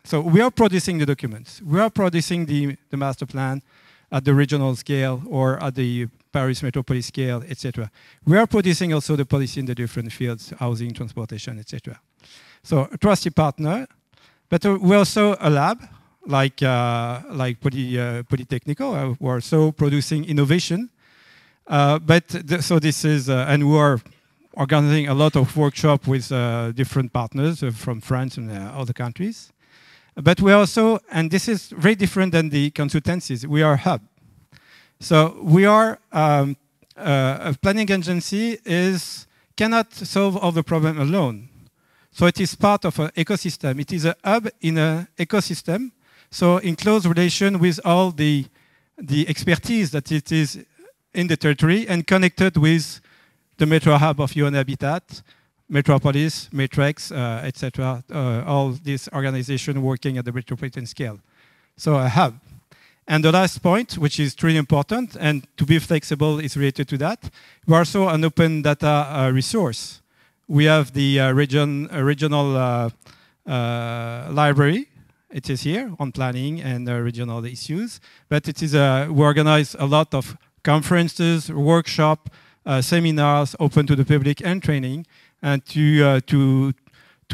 So we are producing the documents. We are producing the master plan at the regional scale or at the Paris metropolis scale, etc. We are producing also the policy in the different fields, housing, transportation, etc. So a trusted partner, but we're also a lab, like Politeknik, who are also producing innovation. So this is, and we are organizing a lot of workshops with different partners from France and other countries. But we also, and this is very different than the consultancies, we are a hub. So we are, a planning agency cannot solve all the problems alone. So it is part of an ecosystem. It is a hub in an ecosystem, so in close relation with all the expertise that it is in the territory and connected with the metro hub of UN Habitat, Metropolis, Matrix, etc. All these organizations working at the metropolitan scale. So a hub. And the last point, which is truly important, and to be flexible is related to that, we are also an open data resource. We have the regional library. It is here on planning and regional issues. But it is we organize a lot of conferences, workshops, seminars open to the public and training, and to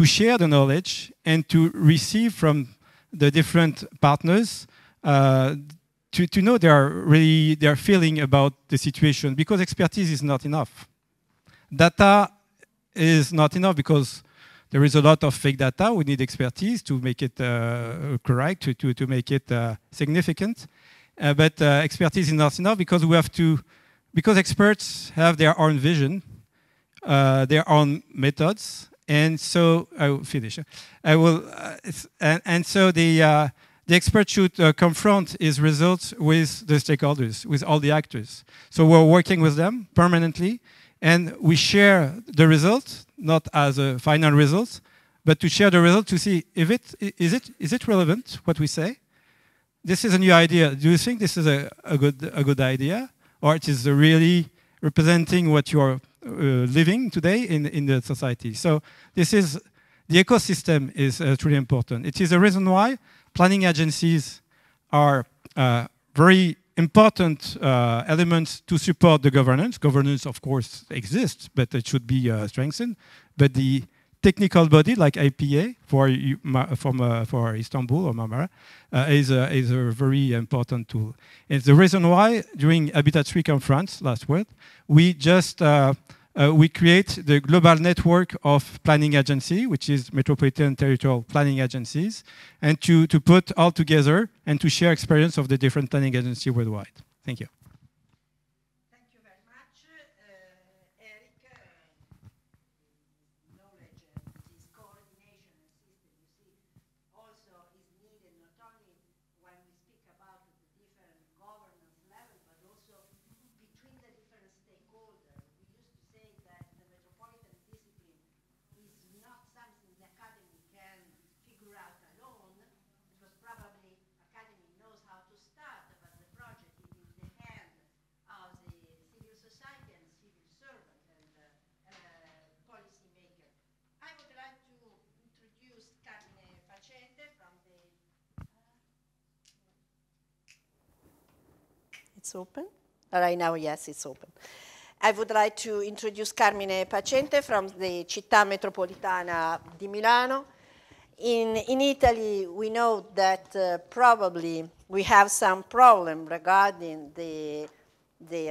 share the knowledge and to receive from the different partners to know their feeling about the situation, because expertise is not enough. Data is not enough because there is a lot of fake data. We need expertise to make it correct, to make it significant. But expertise is not enough because because experts have their own vision, their own methods, and so I will finish. And so the expert should confront his results with the stakeholders, with all the actors. So we're working with them permanently, and we share the results, not as a final result, but to share the result to see if is it relevant what we say. This is a new idea. Do you think this is a good idea, or it is really representing what you are living today in the society? So this is the ecosystem is truly important. It is a reason why planning agencies are very important elements to support the governance. Governance, of course, exists, but it should be strengthened. But the technical body like IPA for Istanbul or Marmara is a very important tool. It's the reason why during Habitat 3 conference last week, we just we create the global network of planning agency, which is metropolitan territorial planning agencies, and to put all together and to share experience of the different planning agencies worldwide. Thank you. Thank you very much, Eric. Knowledge this coordination system, you see, also is needed not only when we speak about the different governance level, but also between the different stakeholders. We used to say that the metropolitan discipline is not something the academy can figure out alone, because probably academy knows how to start, but the project is in the hand of the civil society and civil servant and policy maker. I would like to introduce Carmine Pacente from the... It's open? All right, now yes, it's open. I would like to introduce Carmine Pacente from the Città Metropolitana di Milano. In Italy, we know that probably we have some problem regarding the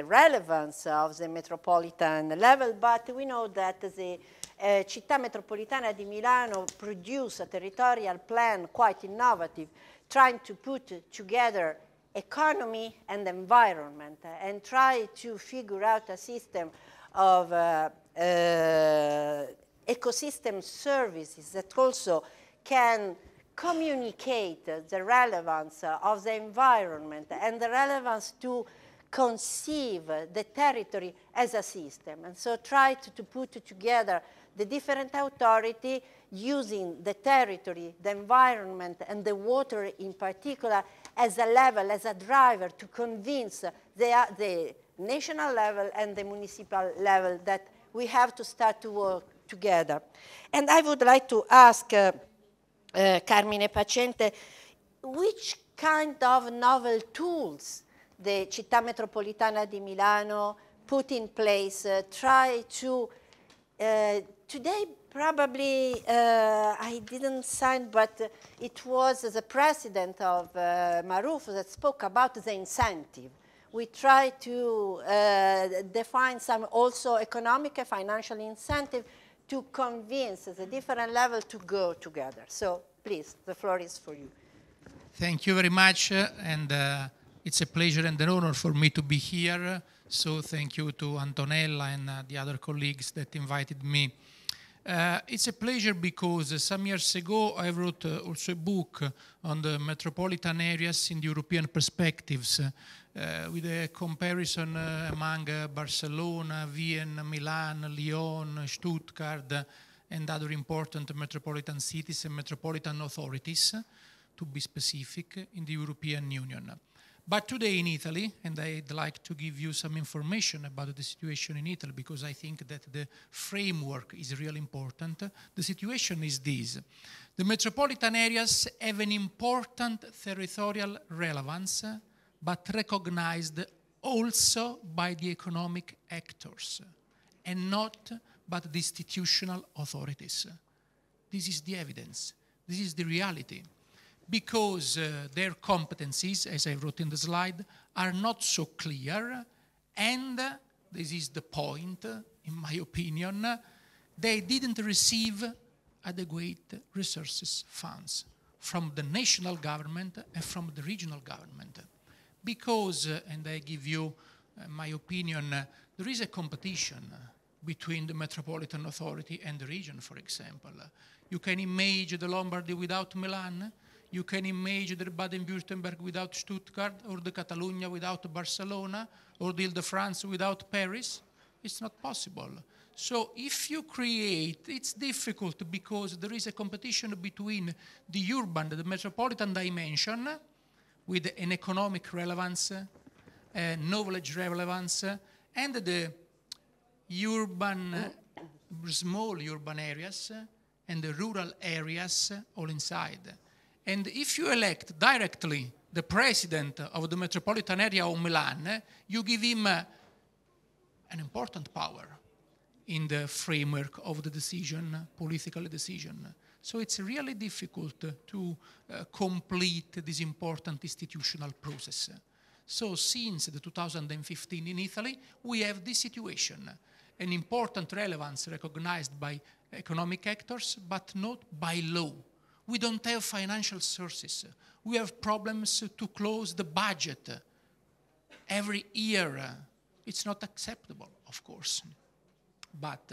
relevance of the metropolitan level, but we know that the Città Metropolitana di Milano produced a territorial plan quite innovative, trying to put together economy and environment and try to figure out a system of ecosystem services that also can communicate the relevance of the environment and the relevance to conceive the territory as a system. And so try to put together the different authority using the territory, the environment, and the water in particular as a level, as a driver to convince the national level and the municipal level that we have to start to work together. And I would like to ask Carmine Pacente, which kind of novel tools the Città Metropolitana di Milano put in place, try to, today probably I didn't sign, but it was the president of MARUF that spoke about the incentive. We try to define some also economic and financial incentive to convince the different levels to go together. So please, the floor is for you. Thank you very much, and it's a pleasure and an honor for me to be here. So thank you to Antonella and the other colleagues that invited me. It's a pleasure because some years ago I wrote also a book on the metropolitan areas in the European perspectives with a comparison among Barcelona, Vienna, Milan, Lyon, Stuttgart, and other important metropolitan cities and metropolitan authorities, to be specific, in the European Union. But today in Italy, and I'd like to give you some information about the situation in Italy because I think that the framework is really important. The situation is this. The metropolitan areas have an important territorial relevance, but recognized also by the economic actors and not by the institutional authorities. This is the evidence. This is the reality. Because their competencies, as I wrote in the slide, are not so clear, and this is the point, in my opinion, they didn't receive adequate resources funds from the national government and from the regional government. Because, and I give you my opinion, there is a competition between the metropolitan authority and the region, for example. You can imagine the Lombardy without Milan. You can imagine the Baden-Württemberg without Stuttgart, or the Catalonia without Barcelona, or the Ile-de-France without Paris. It's not possible. So if you create, it's difficult because there is a competition between the urban, the metropolitan dimension with an economic relevance, knowledge relevance, and the urban, small urban areas and the rural areas all inside. And if you elect directly the president of the metropolitan area of Milan, you give him an important power in the framework of the decision, political decision. So it's really difficult to complete this important institutional process. So since the 2015 in Italy, we have this situation, an important relevance recognized by economic actors, but not by law. We don't have financial sources. We have problems to close the budget every year. It's not acceptable, of course. But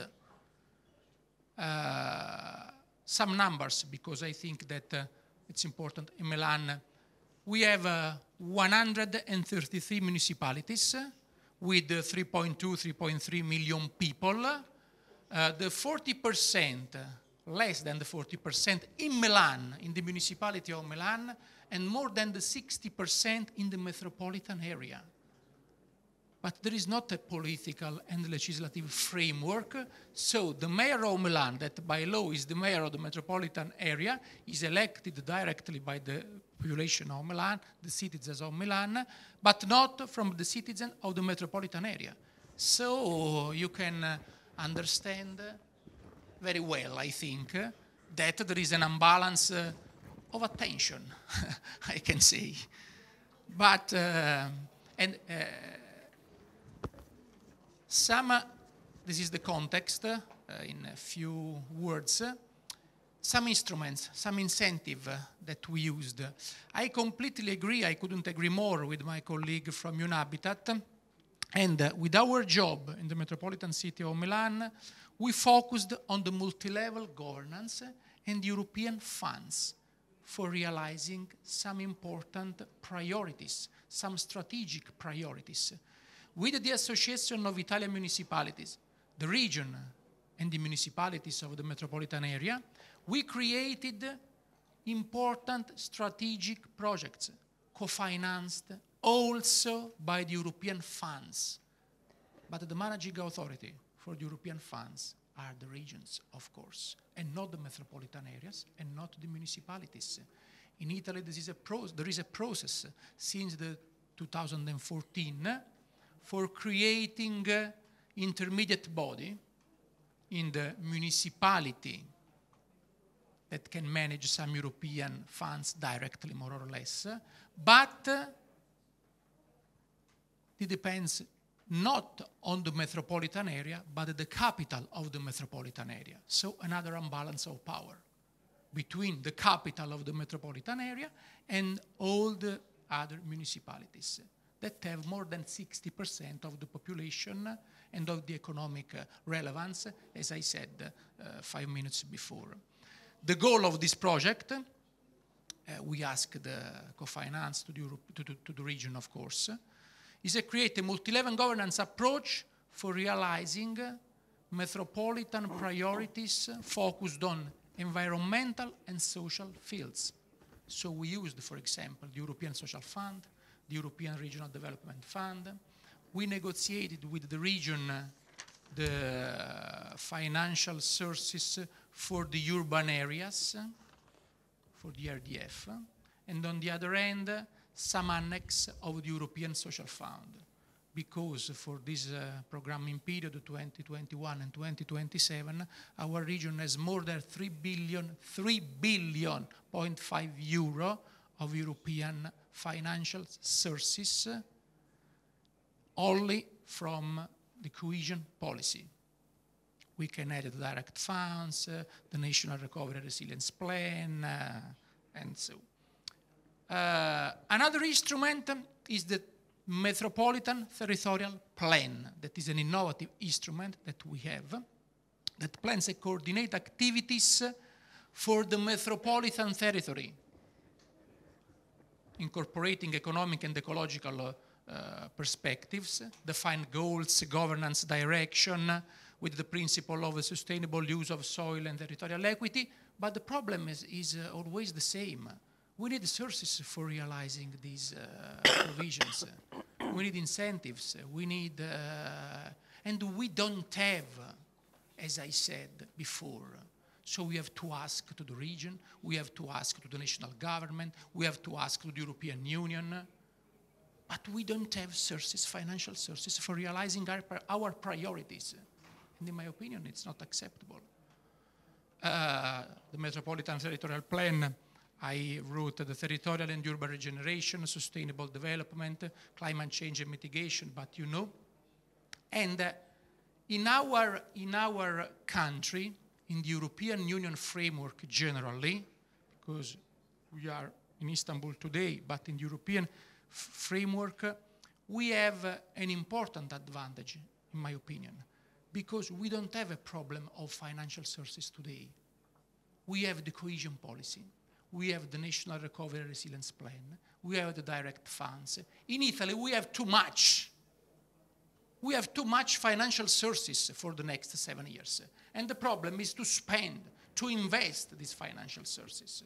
some numbers, because I think that it's important. In Milan, we have 133 municipalities with 3.2, 3.3 million people. The 40%, less than the 40% in Milan, in the municipality of Milan, and more than the 60% in the metropolitan area. But there is not a political and legislative framework. So the mayor of Milan, that by law is the mayor of the metropolitan area, is elected directly by the population of Milan, the citizens of Milan, but not from the citizens of the metropolitan area. So you can understand very well, I think, that there is an imbalance of attention, I can say. But, this is the context, in a few words, some instruments, some incentive that we used. I completely agree, I couldn't agree more with my colleague from Unhabitat. And with our job in the metropolitan city of Milan, we focused on the multi-level governance and European funds for realizing some important priorities, some strategic priorities. With the Association of Italian Municipalities, the region and the municipalities of the metropolitan area, we created important strategic projects, co-financed also by the European funds. But the managing authority for the European funds are the regions, of course, and not the metropolitan areas, and not the municipalities. In Italy, there is a process since the 2014 for creating intermediate body in the municipality that can manage some European funds directly, more or less, but it depends not on the metropolitan area, but the capital of the metropolitan area. So another imbalance of power between the capital of the metropolitan area and all the other municipalities that have more than 60% of the population and of the economic relevance, as I said 5 minutes before. The goal of this project, we asked the co-finance to the region, of course, is to create a multi-level governance approach for realizing metropolitan priorities focused on environmental and social fields. So we used, for example, the European Social Fund, the European Regional Development Fund. We negotiated with the region the financial sources for the urban areas, for the RDF, and on the other end, some annex of the European Social Fund, because for this programming period, 2021 and 2027, our region has more than 3.5 billion euro of European financial sources only from the cohesion policy. We can add the direct funds, the National Recovery and Resilience Plan, and so. Another instrument is the Metropolitan Territorial Plan. That is an innovative instrument that we have that plans and coordinates activities for the metropolitan territory, incorporating economic and ecological perspectives, define goals, governance, direction, with the principle of a sustainable use of soil and territorial equity, but the problem is always the same. We need sources for realizing these provisions. We need incentives. We need, and we don't have, as I said before. So we have to ask to the region, we have to ask to the national government, we have to ask to the European Union, but we don't have sources, financial sources, for realizing our priorities. And in my opinion, it's not acceptable. The Metropolitan Territorial Plan, I wrote the territorial and urban regeneration, sustainable development, climate change and mitigation, but you know. And in our country, in the European Union framework generally, because we are in Istanbul today, but in the European framework, we have an important advantage, in my opinion, because we don't have a problem of financial sources today. We have the cohesion policy. We have the National Recovery and Resilience Plan. We have the direct funds. In Italy, we have too much. We have too much financial sources for the next 7 years. And the problem is to spend, to invest these financial sources.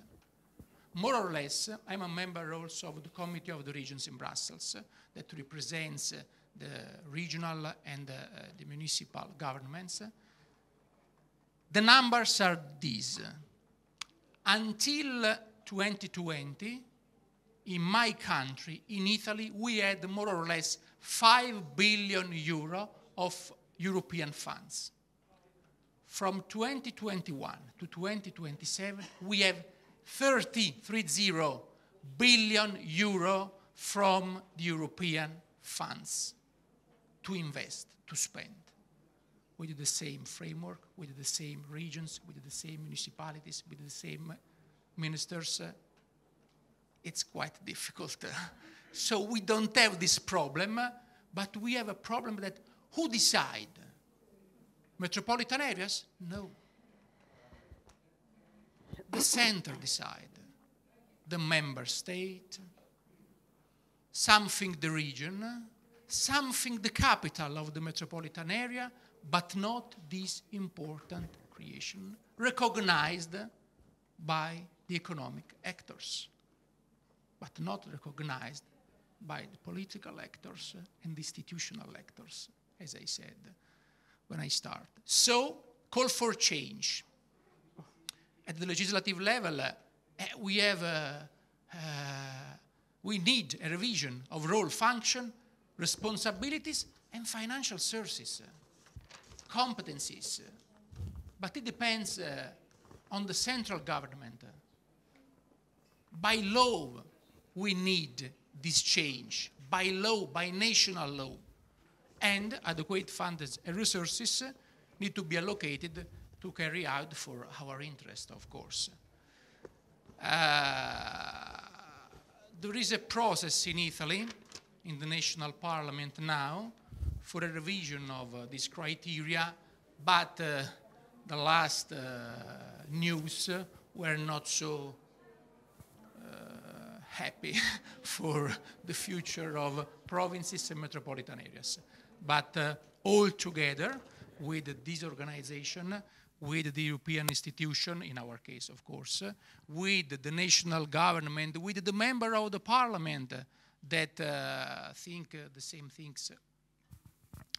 More or less, I'm a member also of the Committee of the Regions in Brussels that represents the regional and the municipal governments. The numbers are these. Until 2020, in my country, in Italy, we had more or less 5 billion euro of European funds. From 2021 to 2027, we have 30 billion euro from the European funds to invest, to spend. We do the same framework, we do the same regions, we do the same municipalities, we do the same ministers. It's quite difficult. So we don't have this problem, but we have a problem that who decide? Metropolitan areas? No. The center decide. The member state, something the region, something the capital of the metropolitan area, but not this important creation recognized by the economic actors, but not recognized by the political actors and institutional actors, as I said when I start. So, call for change. At the legislative level, we need a revision of role, function, responsibilities, and financial sources, competencies. But it depends on the central government. By law, we need this change. By law, by national law. And adequate funds and resources need to be allocated to carry out for our interest, of course. There is a process in Italy, in the national parliament now, for a revision of these criteria, but the last news were not so happy for the future of provinces and metropolitan areas. But all together, with this organization, with the European institution, in our case, of course, with the national government, with the member of the parliament that think the same things,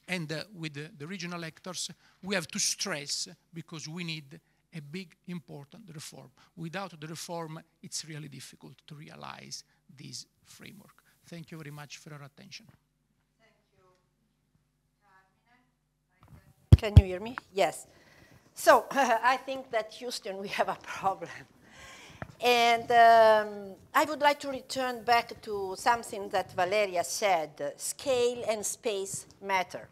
and with the regional actors, we have to stress, because we need a big, important reform. Without the reform, it's really difficult to realize this framework. Thank you very much for your attention. Thank you. Carmine? Can you hear me? Yes. So I think that Houston, we have a problem. And I would like to return back to something that Valeria said, scale and space matter.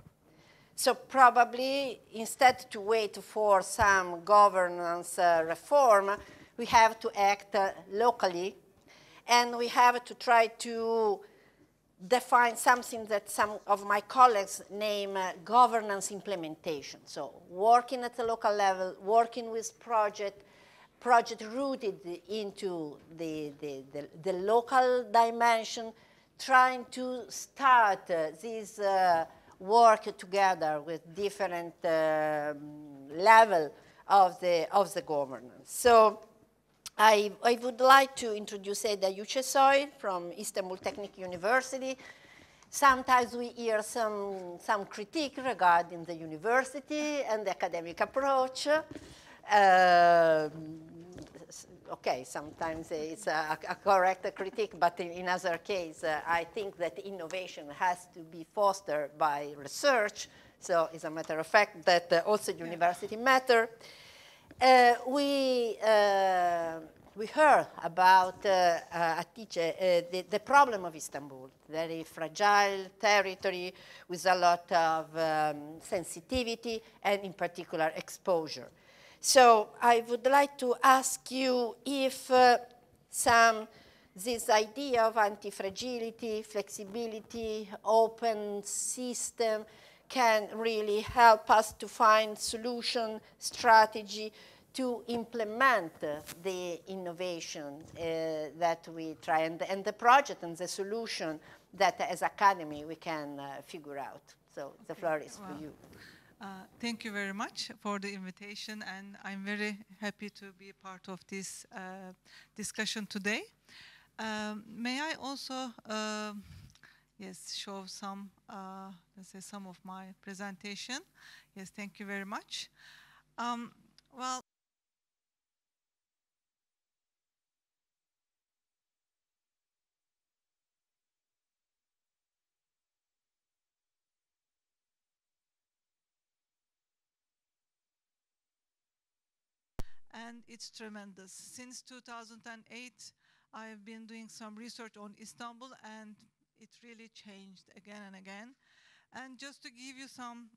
So probably instead to wait for some governance reform, we have to act locally, and we have to try to define something that some of my colleagues name governance implementation. So working at the local level, working with project rooted into the local dimension trying to start this work together with different level of the governance. So I would like to introduce Yücesoy from Istanbul Teknik University. Sometimes we hear some critique regarding the university and the academic approach. Okay, sometimes it's a correct critique, but in other case, I think that innovation has to be fostered by research. So it's a matter of fact that also university matter. We heard about Hatice, the problem of Istanbul, very fragile territory with a lot of sensitivity and in particular exposure. So I would like to ask you if this idea of anti-fragility, flexibility, open system can really help us to find solution, strategy to implement the innovation that we try and the project and the solution that as academy we can figure out. So the floor is for you. Thank you very much for the invitation, and I'm very happy to be part of this discussion today. May I also show some, let's say, some of my presentation? Yes, thank you very much. Well, and it's tremendous. Since 2008, I've been doing some research on Istanbul, and it really changed again and again. And just to give you some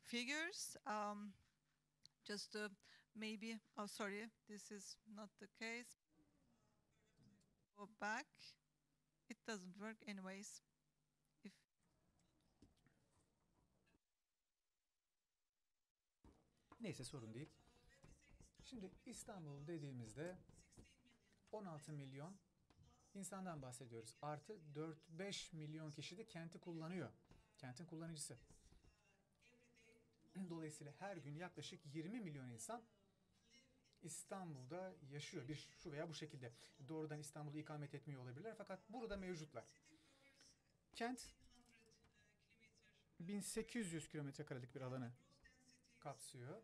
figures, just maybe, oh, sorry, this is not the case. Go back. It doesn't work anyways. Neyse, sorun değil. Şimdi İstanbul dediğimizde 16 milyon insandan bahsediyoruz. Artı 4-5 milyon kişi de kenti kullanıyor. Kentin kullanıcısı. Dolayısıyla her gün yaklaşık 20 milyon insan İstanbul'da yaşıyor. Şu veya bu şekilde. Doğrudan İstanbul'da ikamet etmiyor olabilirler fakat burada mevcutlar. Kent 1800 kilometre karelik bir alanı kapsıyor.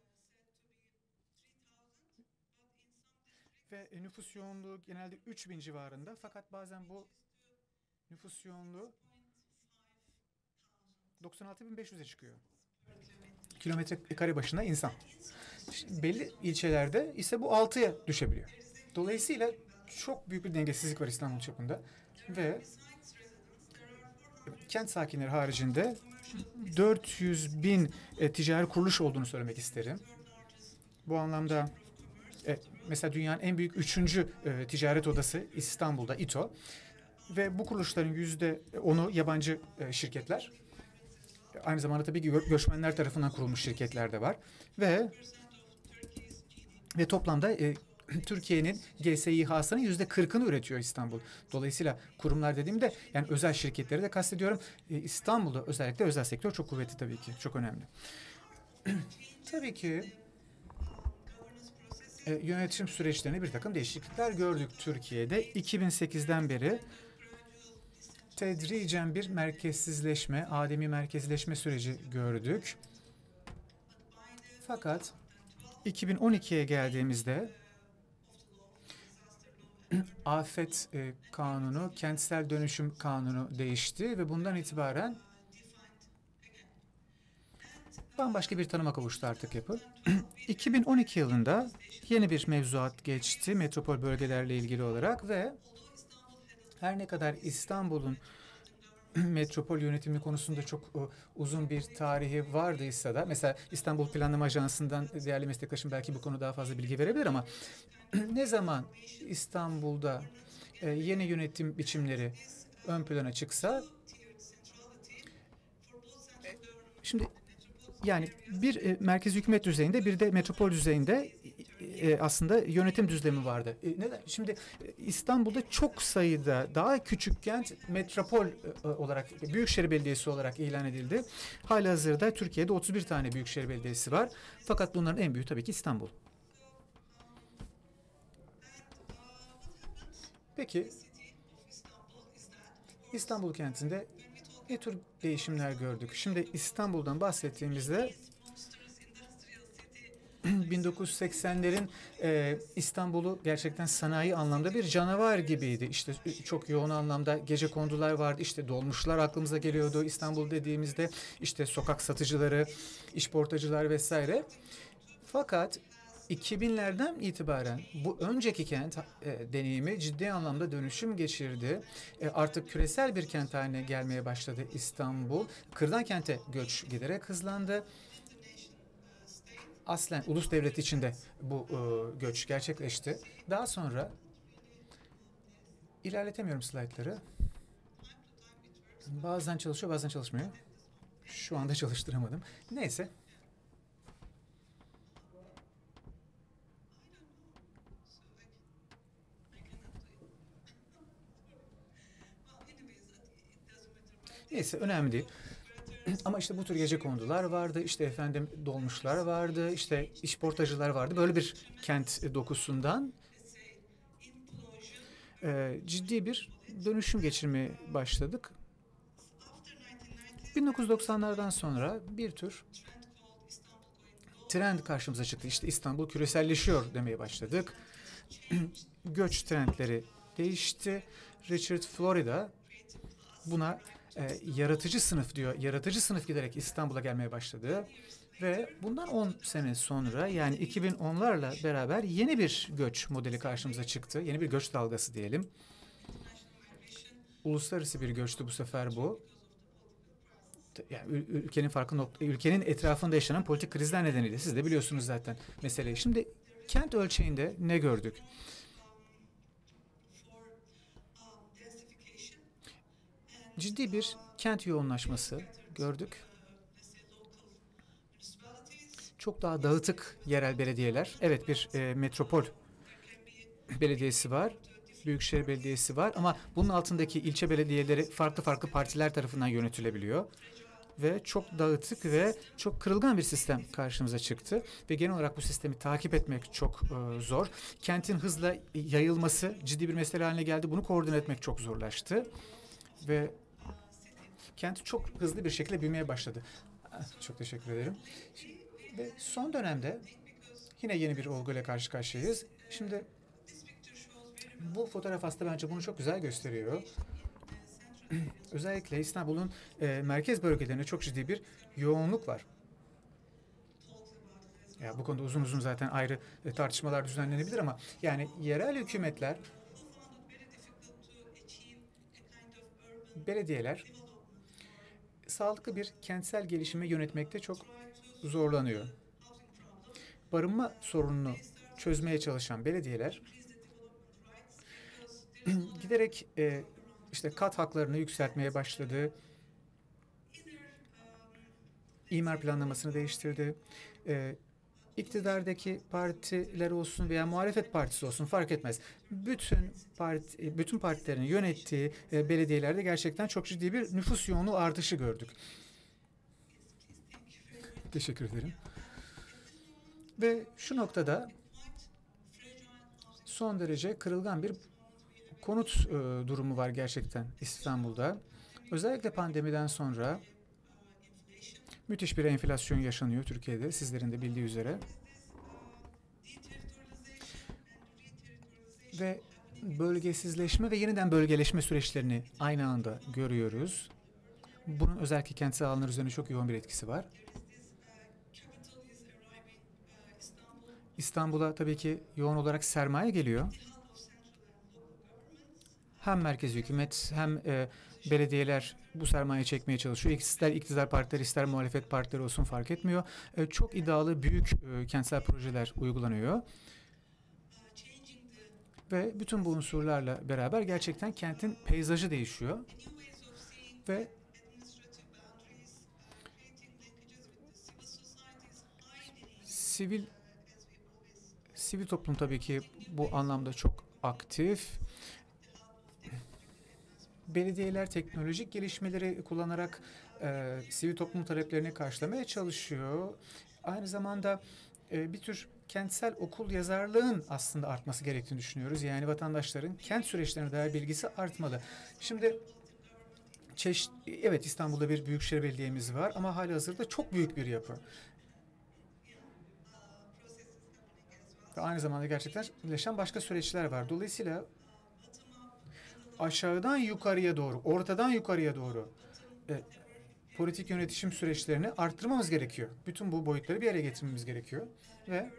Ve nüfus yoğunluğu genelde 3000 civarında, fakat bazen bu nüfus yoğunluğu 96.500'e çıkıyor. Kilometre kare başına insan. İşte belli ilçelerde ise bu 6'ya düşebiliyor. Dolayısıyla çok büyük bir dengesizlik var İstanbul çapında ve kent sakinleri haricinde 400.000 ticari kuruluş olduğunu söylemek isterim. Bu anlamda mesela dünyanın en büyük 3. ticaret odası İstanbul'da, İTO. Ve bu kuruluşların %10'u yabancı şirketler. Aynı zamanda tabii ki göçmenler tarafından kurulmuş şirketler de var. Ve toplamda Türkiye'nin GSİH'sının %40'ını üretiyor İstanbul. Dolayısıyla kurumlar dediğimde yani özel şirketleri de kastediyorum. İstanbul'da özellikle özel sektör çok kuvvetli tabii ki. Çok önemli. Tabii ki yönetim süreçlerinde bir takım değişiklikler gördük Türkiye'de. 2008'den beri tedricen bir merkezsizleşme, ademi merkezleşme süreci gördük. Fakat 2012'ye geldiğimizde afet kanunu, kentsel dönüşüm kanunu değişti ve bundan itibaren bambaşka bir tanıma kavuştu artık yapı. 2012 yılında yeni bir mevzuat geçti metropol bölgelerle ilgili olarak ve her ne kadar İstanbul'un metropol yönetimi konusunda çok uzun bir tarihi vardıysa da, mesela İstanbul Planlama Ajansı'ndan değerli meslektaşım belki bu konuda daha fazla bilgi verebilir ama ne zaman İstanbul'da yeni yönetim biçimleri ön plana çıksa, şimdi yani bir merkezi hükümet düzeyinde bir de metropol düzeyinde aslında yönetim düzlemi vardı. Neden? Şimdi İstanbul'da çok sayıda daha küçük kent metropol olarak, Büyükşehir Belediyesi olarak ilan edildi. Halihazırda Türkiye'de 31 tane Büyükşehir Belediyesi var. Fakat bunların en büyüğü tabii ki İstanbul. Peki İstanbul kentinde ne tür değişimler gördük? Şimdi İstanbul'dan bahsettiğimizde 1980'lerin İstanbul'u gerçekten sanayi anlamda bir canavar gibiydi. İşte çok yoğun anlamda gecekondular vardı. İşte dolmuşlar aklımıza geliyordu İstanbul dediğimizde. İşte sokak satıcıları, işportacılar vesaire. Fakat 2000'lerden itibaren bu önceki kent deneyimi ciddi anlamda dönüşüm geçirdi. Artık küresel bir kent haline gelmeye başladı İstanbul. Kırdan kente göç giderek hızlandı. Aslen ulus devleti içinde bu göç gerçekleşti. Daha sonra ilerletemiyorum slaytları. Bazen çalışıyor, bazen çalışmıyor. Şu anda çalıştıramadım. Neyse. Neyse, önemli değil. Ama işte bu tür gecekondular vardı, işte efendim dolmuşlar vardı, işte işportacılar vardı. Böyle bir kent dokusundan ciddi bir dönüşüm geçirmeye başladık. 1990'lardan sonra bir tür trend karşımıza çıktı. İşte İstanbul küreselleşiyor demeye başladık. Göç trendleri değişti. Richard Florida buna yaratıcı sınıf diyor. Yaratıcı sınıf giderek İstanbul'a gelmeye başladı. Ve bundan 10 sene sonra, yani 2010'larla beraber yeni bir göç modeli karşımıza çıktı. Yeni bir göç dalgası diyelim. Uluslararası bir göçtü bu sefer bu. Yani ülkenin etrafında yaşanan politik krizler nedeniyle, siz de biliyorsunuz zaten meseleyi. Şimdi kent ölçeğinde ne gördük? Ciddi bir kent yoğunlaşması gördük. Çok daha dağıtık yerel belediyeler. Evet, bir metropol belediyesi var. Büyükşehir Belediyesi var ama bunun altındaki ilçe belediyeleri farklı farklı partiler tarafından yönetilebiliyor. Ve çok dağıtık ve çok kırılgan bir sistem karşımıza çıktı. Ve genel olarak bu sistemi takip etmek çok zor. Kentin hızla yayılması ciddi bir mesele haline geldi. Bunu koordine etmek çok zorlaştı. Ve kent çok hızlı bir şekilde büyümeye başladı. Çok teşekkür ederim. Ve son dönemde yine yeni bir olguyla karşı karşıyayız. Şimdi bu fotoğraf aslında bence bunu çok güzel gösteriyor. Özellikle İstanbul'un merkez bölgelerinde çok ciddi bir yoğunluk var. Ya bu konuda uzun uzun zaten ayrı tartışmalar düzenlenebilir ama yani yerel hükümetler, belediyeler sağlıklı bir kentsel gelişimi yönetmekte çok zorlanıyor. Barınma sorununu çözmeye çalışan belediyeler giderek işte kat haklarını yükseltmeye başladı. İmar planlamasını değiştirdi. İktidardaki partiler olsun veya muhalefet partisi olsun fark etmez. Bütün partilerin yönettiği belediyelerde gerçekten çok ciddi bir nüfus yoğunluğu artışı gördük. Teşekkür ederim. Ve şu noktada son derece kırılgan bir konut durumu var gerçekten İstanbul'da. Özellikle pandemiden sonra müthiş bir enflasyon yaşanıyor Türkiye'de, sizlerin de bildiği üzere. Ve bölgesizleşme ve yeniden bölgeleşme süreçlerini aynı anda görüyoruz. Bunun özellikle kentsel alanlar üzerine çok yoğun bir etkisi var. İstanbul'a tabii ki yoğun olarak sermaye geliyor. Hem merkez hükümet hem belediyeler bu sermaye çekmeye çalışıyor. İster iktidar partileri ister muhalefet partileri olsun fark etmiyor. Çok iddialı büyük kentsel projeler uygulanıyor. Ve bütün bu unsurlarla beraber gerçekten kentin peyzajı değişiyor. Ve Sivil toplum tabii ki bu anlamda çok aktif. Belediyeler teknolojik gelişmeleri kullanarak sivil toplum taleplerini karşılamaya çalışıyor. Aynı zamanda bir tür kentsel okul yazarlığın aslında artması gerektiğini düşünüyoruz. Yani vatandaşların kent süreçlerine dair bilgisi artmalı. Şimdi evet, İstanbul'da bir Büyükşehir Belediye'miz var ama halihazırda çok büyük bir yapı. Ve aynı zamanda gerçekleşen başka süreçler var. Dolayısıyla aşağıdan yukarıya doğru, ortadan yukarıya doğru politik yönetişim süreçlerini arttırmamız gerekiyor. Bütün bu boyutları bir araya getirmemiz gerekiyor. Ve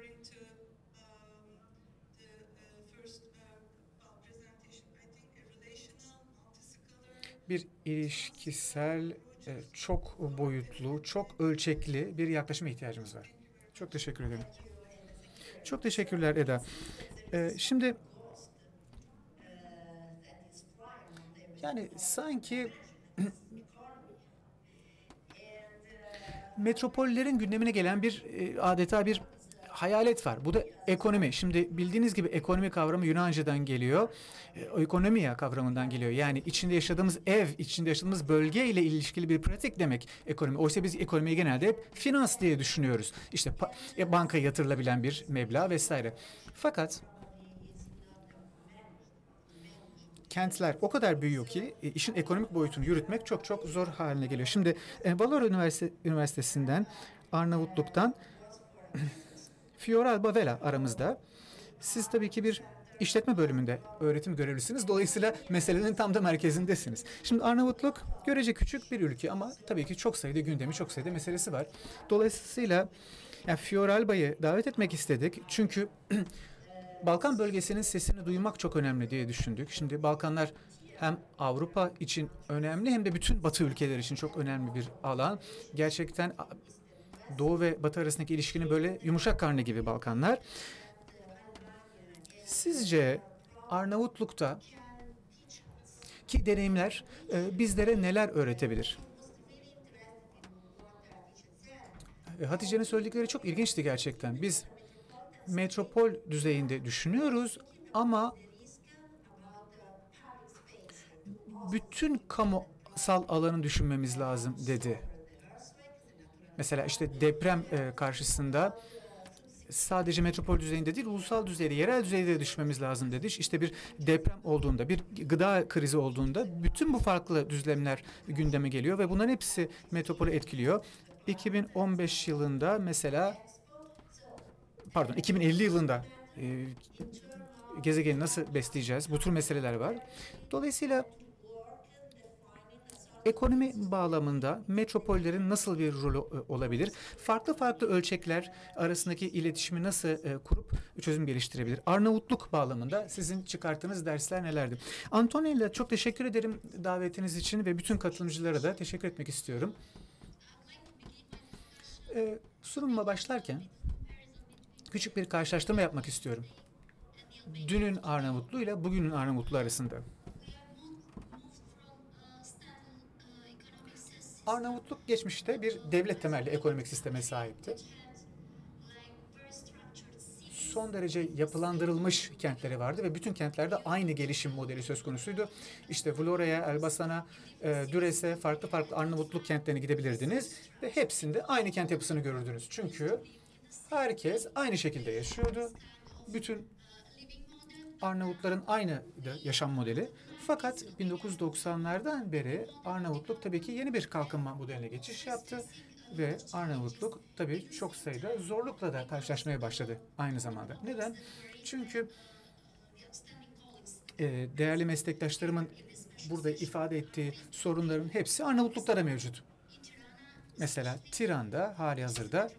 bir ilişkisel, çok boyutlu, çok ölçekli bir yaklaşıma ihtiyacımız var. Çok teşekkür ederim. Çok teşekkürler Eda. Şimdi yani sanki metropollerin gündemine gelen bir adeta bir hayalet var. Bu da ekonomi. Şimdi bildiğiniz gibi ekonomi kavramı Yunanca'dan geliyor. Ekonomiya kavramından geliyor. Yani içinde yaşadığımız ev, içinde yaşadığımız bölge ile ilişkili bir pratik demek ekonomi. Oysa biz ekonomiyi genelde hep finans diye düşünüyoruz. İşte bankaya yatırılabilen bir meblağ vesaire. Fakat kentler o kadar büyüyor ki işin ekonomik boyutunu yürütmek çok çok zor haline geliyor. Şimdi Vlora Üniversitesi'nden, Arnavutluk'tan Fioralba Vela aramızda. Siz tabii ki bir işletme bölümünde öğretim görevlisiniz. Dolayısıyla meselenin tam da merkezindesiniz. Şimdi Arnavutluk görece küçük bir ülke ama tabii ki çok sayıda gündemi, çok sayıda meselesi var. Dolayısıyla yani Fioralba'yı davet etmek istedik. Çünkü Balkan bölgesinin sesini duymak çok önemli diye düşündük. Şimdi Balkanlar hem Avrupa için önemli hem de bütün Batı ülkeleri için çok önemli bir alan. Gerçekten Doğu ve Batı arasındaki ilişkinin böyle yumuşak karnı gibi Balkanlar. Sizce Arnavutluk'ta ki deneyimler bizlere neler öğretebilir? Hatice'nin söyledikleri çok ilginçti gerçekten. Biz metropol düzeyinde düşünüyoruz ama bütün kamusal alanı düşünmemiz lazım dedi. Mesela işte deprem karşısında sadece metropol düzeyinde değil, ulusal düzeyde, yerel düzeyde de düşmemiz lazım dedi. İşte bir deprem olduğunda, bir gıda krizi olduğunda bütün bu farklı düzlemler gündeme geliyor ve bunların hepsi metropolü etkiliyor. 2015 yılında mesela 2050 yılında gezegeni nasıl besleyeceğiz? Bu tür meseleler var. Dolayısıyla ekonomi bağlamında metropollerin nasıl bir rolü olabilir? Farklı farklı ölçekler arasındaki iletişimi nasıl kurup çözüm geliştirebilir? Arnavutluk bağlamında sizin çıkarttığınız dersler nelerdi? Antonella, çok teşekkür ederim davetiniz için ve bütün katılımcılara da teşekkür etmek istiyorum. Sunumuma başlarken küçük bir karşılaştırma yapmak istiyorum. Dünün Arnavutluğu ile bugünün Arnavutluğu arasında. Arnavutluk geçmişte bir devlet temelli ekonomik sisteme sahipti. Son derece yapılandırılmış kentleri vardı ve bütün kentlerde aynı gelişim modeli söz konusuydu. İşte Vlora'ya, Elbasan'a, Düres'e, farklı farklı Arnavutluk kentlerine gidebilirdiniz ve hepsinde aynı kent yapısını görürdünüz. Çünkü herkes aynı şekilde yaşıyordu. Bütün Arnavutların aynı yaşam modeli. Fakat 1990'lardan beri Arnavutluk tabii ki yeni bir kalkınma modeline geçiş yaptı ve Arnavutluk tabii çok sayıda zorlukla da karşılaşmaya başladı aynı zamanda. Neden? Çünkü değerli meslektaşlarımın burada ifade ettiği sorunların hepsi Arnavutluk'ta da mevcut. Mesela Tiran'da halihazırda,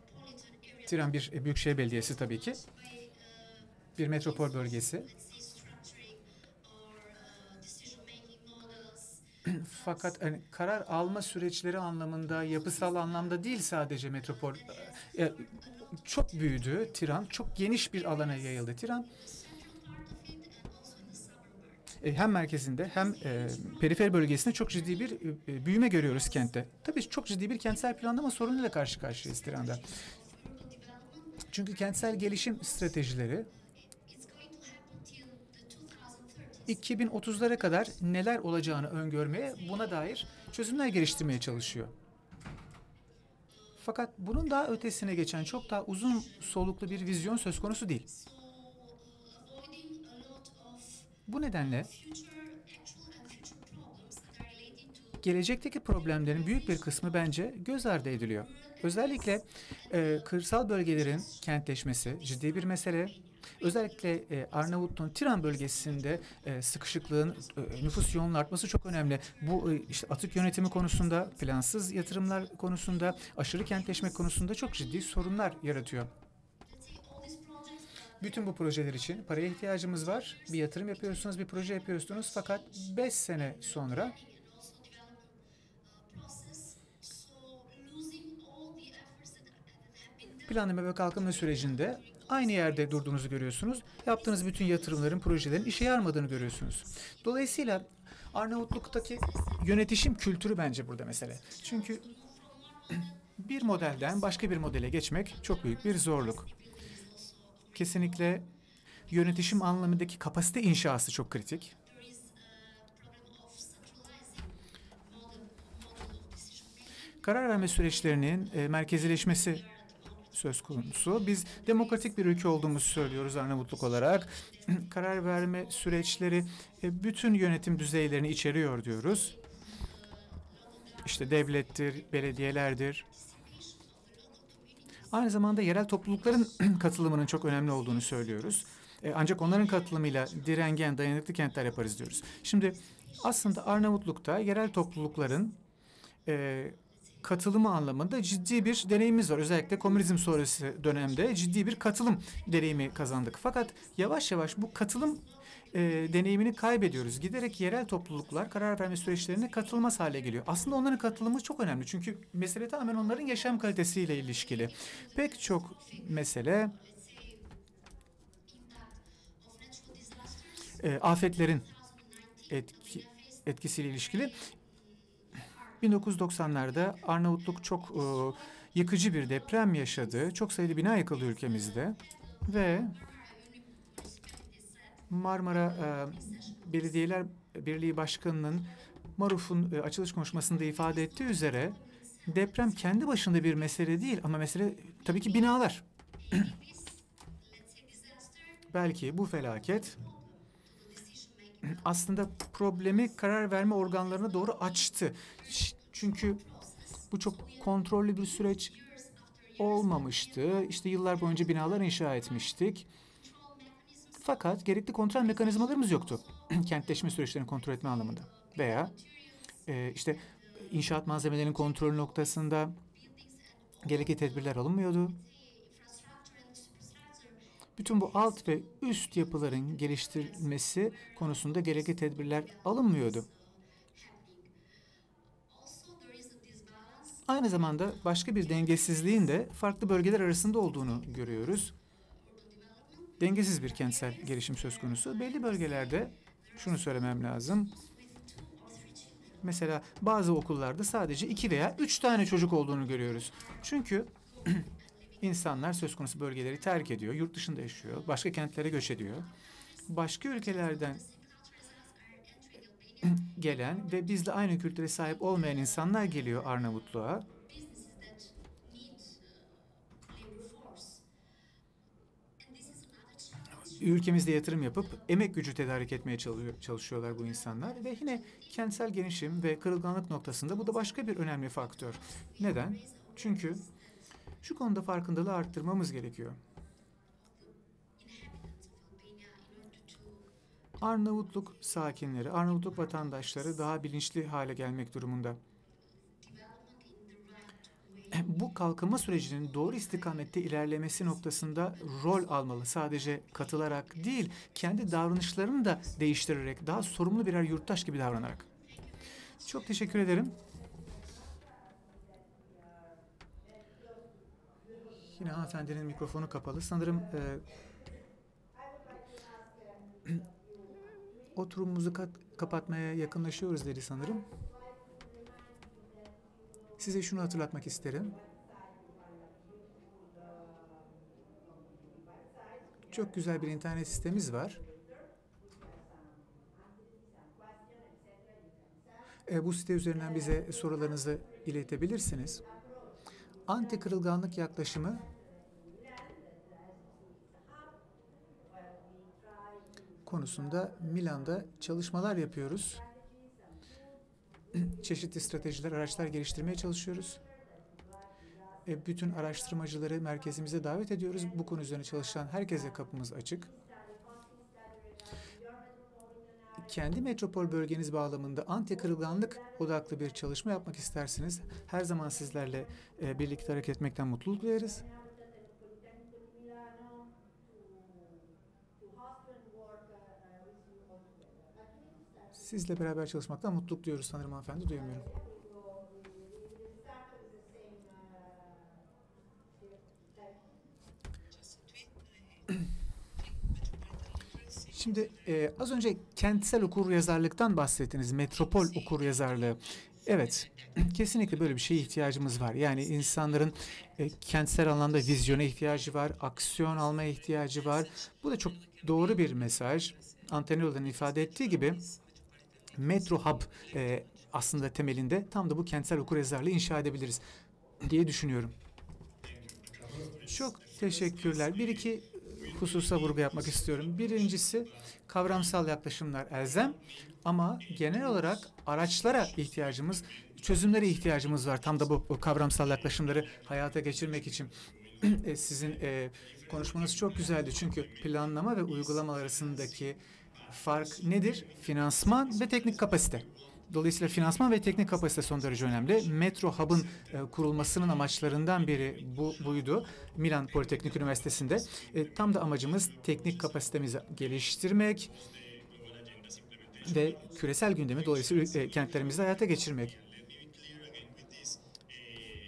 Tiran bir büyükşehir belediyesi tabii ki, bir metropol bölgesi. Fakat hani karar alma süreçleri anlamında, yapısal anlamda değil sadece metropol. Çok büyüdü Tiran, çok geniş bir alana yayıldı Tiran. Hem merkezinde hem perifer bölgesinde çok ciddi bir büyüme görüyoruz kentte. Tabii çok ciddi bir kentsel planlama sorunuyla karşı karşıyayız Tiran'da. Çünkü kentsel gelişim stratejileri 2030'lara kadar neler olacağını öngörmeye, buna dair çözümler geliştirmeye çalışıyor. Fakat bunun daha ötesine geçen çok daha uzun soluklu bir vizyon söz konusu değil. Bu nedenle gelecekteki problemlerin büyük bir kısmı bence göz ardı ediliyor. Özellikle kırsal bölgelerin kentleşmesi ciddi bir mesele. Özellikle Arnavutluğun Tiran bölgesinde sıkışıklığın, nüfus yoğunluğunun artması çok önemli. Bu işte atık yönetimi konusunda, plansız yatırımlar konusunda, aşırı kentleşme konusunda çok ciddi sorunlar yaratıyor. Bütün bu projeler için paraya ihtiyacımız var. Bir yatırım yapıyorsunuz, bir proje yapıyorsunuz. Fakat 5 sene sonra planlama ve kalkınma sürecinde aynı yerde durduğunuzu görüyorsunuz. Yaptığınız bütün yatırımların, projelerin işe yaramadığını görüyorsunuz. Dolayısıyla Arnavutluk'taki yönetişim kültürü bence burada mesele. Çünkü bir modelden başka bir modele geçmek çok büyük bir zorluk. Kesinlikle yönetişim anlamındaki kapasite inşası çok kritik. Karar verme süreçlerinin merkezileşmesi söz konusu. Biz demokratik bir ülke olduğumuzu söylüyoruz Arnavutluk olarak. Karar verme süreçleri bütün yönetim düzeylerini içeriyor diyoruz. İşte devlettir, belediyelerdir. Aynı zamanda yerel toplulukların katılımının çok önemli olduğunu söylüyoruz. Ancak onların katılımıyla direngen, dayanıklı kentler yaparız diyoruz. Şimdi aslında Arnavutluk'ta yerel toplulukların katılımı anlamında ciddi bir deneyimimiz var. Özellikle komünizm sonrası dönemde ciddi bir katılım deneyimi kazandık. Fakat yavaş yavaş bu katılım deneyimini kaybediyoruz. Giderek yerel topluluklar karar verme süreçlerine katılmaz hale geliyor. Aslında onların katılımı çok önemli. Çünkü mesele tamamen onların yaşam kalitesiyle ilişkili. Pek çok mesele afetlerin etkisiyle ilişkili. 1990'larda Arnavutluk çok yıkıcı bir deprem yaşadı. Çok sayıda bina yıkıldı ülkemizde ve Marmara Belediyeler Birliği Başkanı'nın MARUF'un açılış konuşmasında ifade ettiği üzere deprem kendi başında bir mesele değil ama mesele tabii ki binalar. Belki bu felaket aslında problemi karar verme organlarına doğru açtı. Çünkü bu çok kontrollü bir süreç olmamıştı. İşte yıllar boyunca binalar inşa etmiştik. Fakat gerekli kontrol mekanizmalarımız yoktu. Kentleşme süreçlerini kontrol etme anlamında. Veya işte inşaat malzemelerinin kontrol noktasında gerekli tedbirler alınmıyordu. Bütün bu alt ve üst yapıların geliştirilmesi konusunda gerekli tedbirler alınmıyordu. Aynı zamanda başka bir dengesizliğin de farklı bölgeler arasında olduğunu görüyoruz. Dengesiz bir kentsel gelişim söz konusu. Belli bölgelerde şunu söylemem lazım. Mesela bazı okullarda sadece 2 veya 3 tane çocuk olduğunu görüyoruz. Çünkü insanlar söz konusu bölgeleri terk ediyor, yurt dışında yaşıyor, başka kentlere göç ediyor. Başka ülkelerden gelen ve bizle aynı kültüre sahip olmayan insanlar geliyor Arnavutluğa. Ülkemizde yatırım yapıp emek gücü tedarik etmeye çalışıyorlar bu insanlar ve yine kentsel gelişim ve kırılganlık noktasında bu da başka bir önemli faktör. Neden? Çünkü şu konuda farkındalığı arttırmamız gerekiyor. Arnavutluk sakinleri, Arnavutluk vatandaşları daha bilinçli hale gelmek durumunda. Bu kalkınma sürecinin doğru istikamette ilerlemesi noktasında rol almalı. Sadece katılarak değil, kendi davranışlarını da değiştirerek, daha sorumlu birer yurttaş gibi davranarak. Çok teşekkür ederim. Yine hanımefendinin mikrofonu kapalı. Sanırım oturumumuzu kapatmaya yakınlaşıyoruz dedi sanırım. Size şunu hatırlatmak isterim. Çok güzel bir internet sitemiz var. Bu site üzerinden bize sorularınızı iletebilirsiniz. Anti-kırılganlık yaklaşımı konusunda Milan'da çalışmalar yapıyoruz. Çeşitli stratejiler, araçlar geliştirmeye çalışıyoruz. Bütün araştırmacıları merkezimize davet ediyoruz. Bu konu üzerine çalışan herkese kapımız açık. Kendi metropol bölgeniz bağlamında anti-kırılganlık odaklı bir çalışma yapmak isterseniz her zaman sizlerle birlikte hareket etmekten mutluluk duyarız. Sizle beraber çalışmaktan mutluluk duyuyoruz sanırım hanımefendi, duyamıyorum. Şimdi az önce kentsel okuryazarlıktan bahsettiniz, metropol okuryazarlığı. Evet, kesinlikle böyle bir şeye ihtiyacımız var. Yani insanların kentsel anlamda vizyona ihtiyacı var, aksiyon almaya ihtiyacı var. Bu da çok doğru bir mesaj. Antonella'nın ifade ettiği gibi Metro Hub aslında temelinde tam da bu kentsel okuryazarlığı inşa edebiliriz diye düşünüyorum. Çok teşekkürler. Bir iki hususa vurgu yapmak istiyorum. Birincisi kavramsal yaklaşımlar elzem ama genel olarak araçlara ihtiyacımız, çözümlere ihtiyacımız var. Tam da bu kavramsal yaklaşımları hayata geçirmek için. Sizin konuşmanız çok güzeldi çünkü planlama ve uygulama arasındaki fark nedir? Finansman ve teknik kapasite. Dolayısıyla finansman ve teknik kapasite son derece önemli. Metro Hub'ın kurulmasının amaçlarından biri buydu. Milan Politeknik Üniversitesi'nde. Tam da amacımız teknik kapasitemizi geliştirmek ve küresel gündemi dolayısıyla kentlerimizde hayata geçirmek.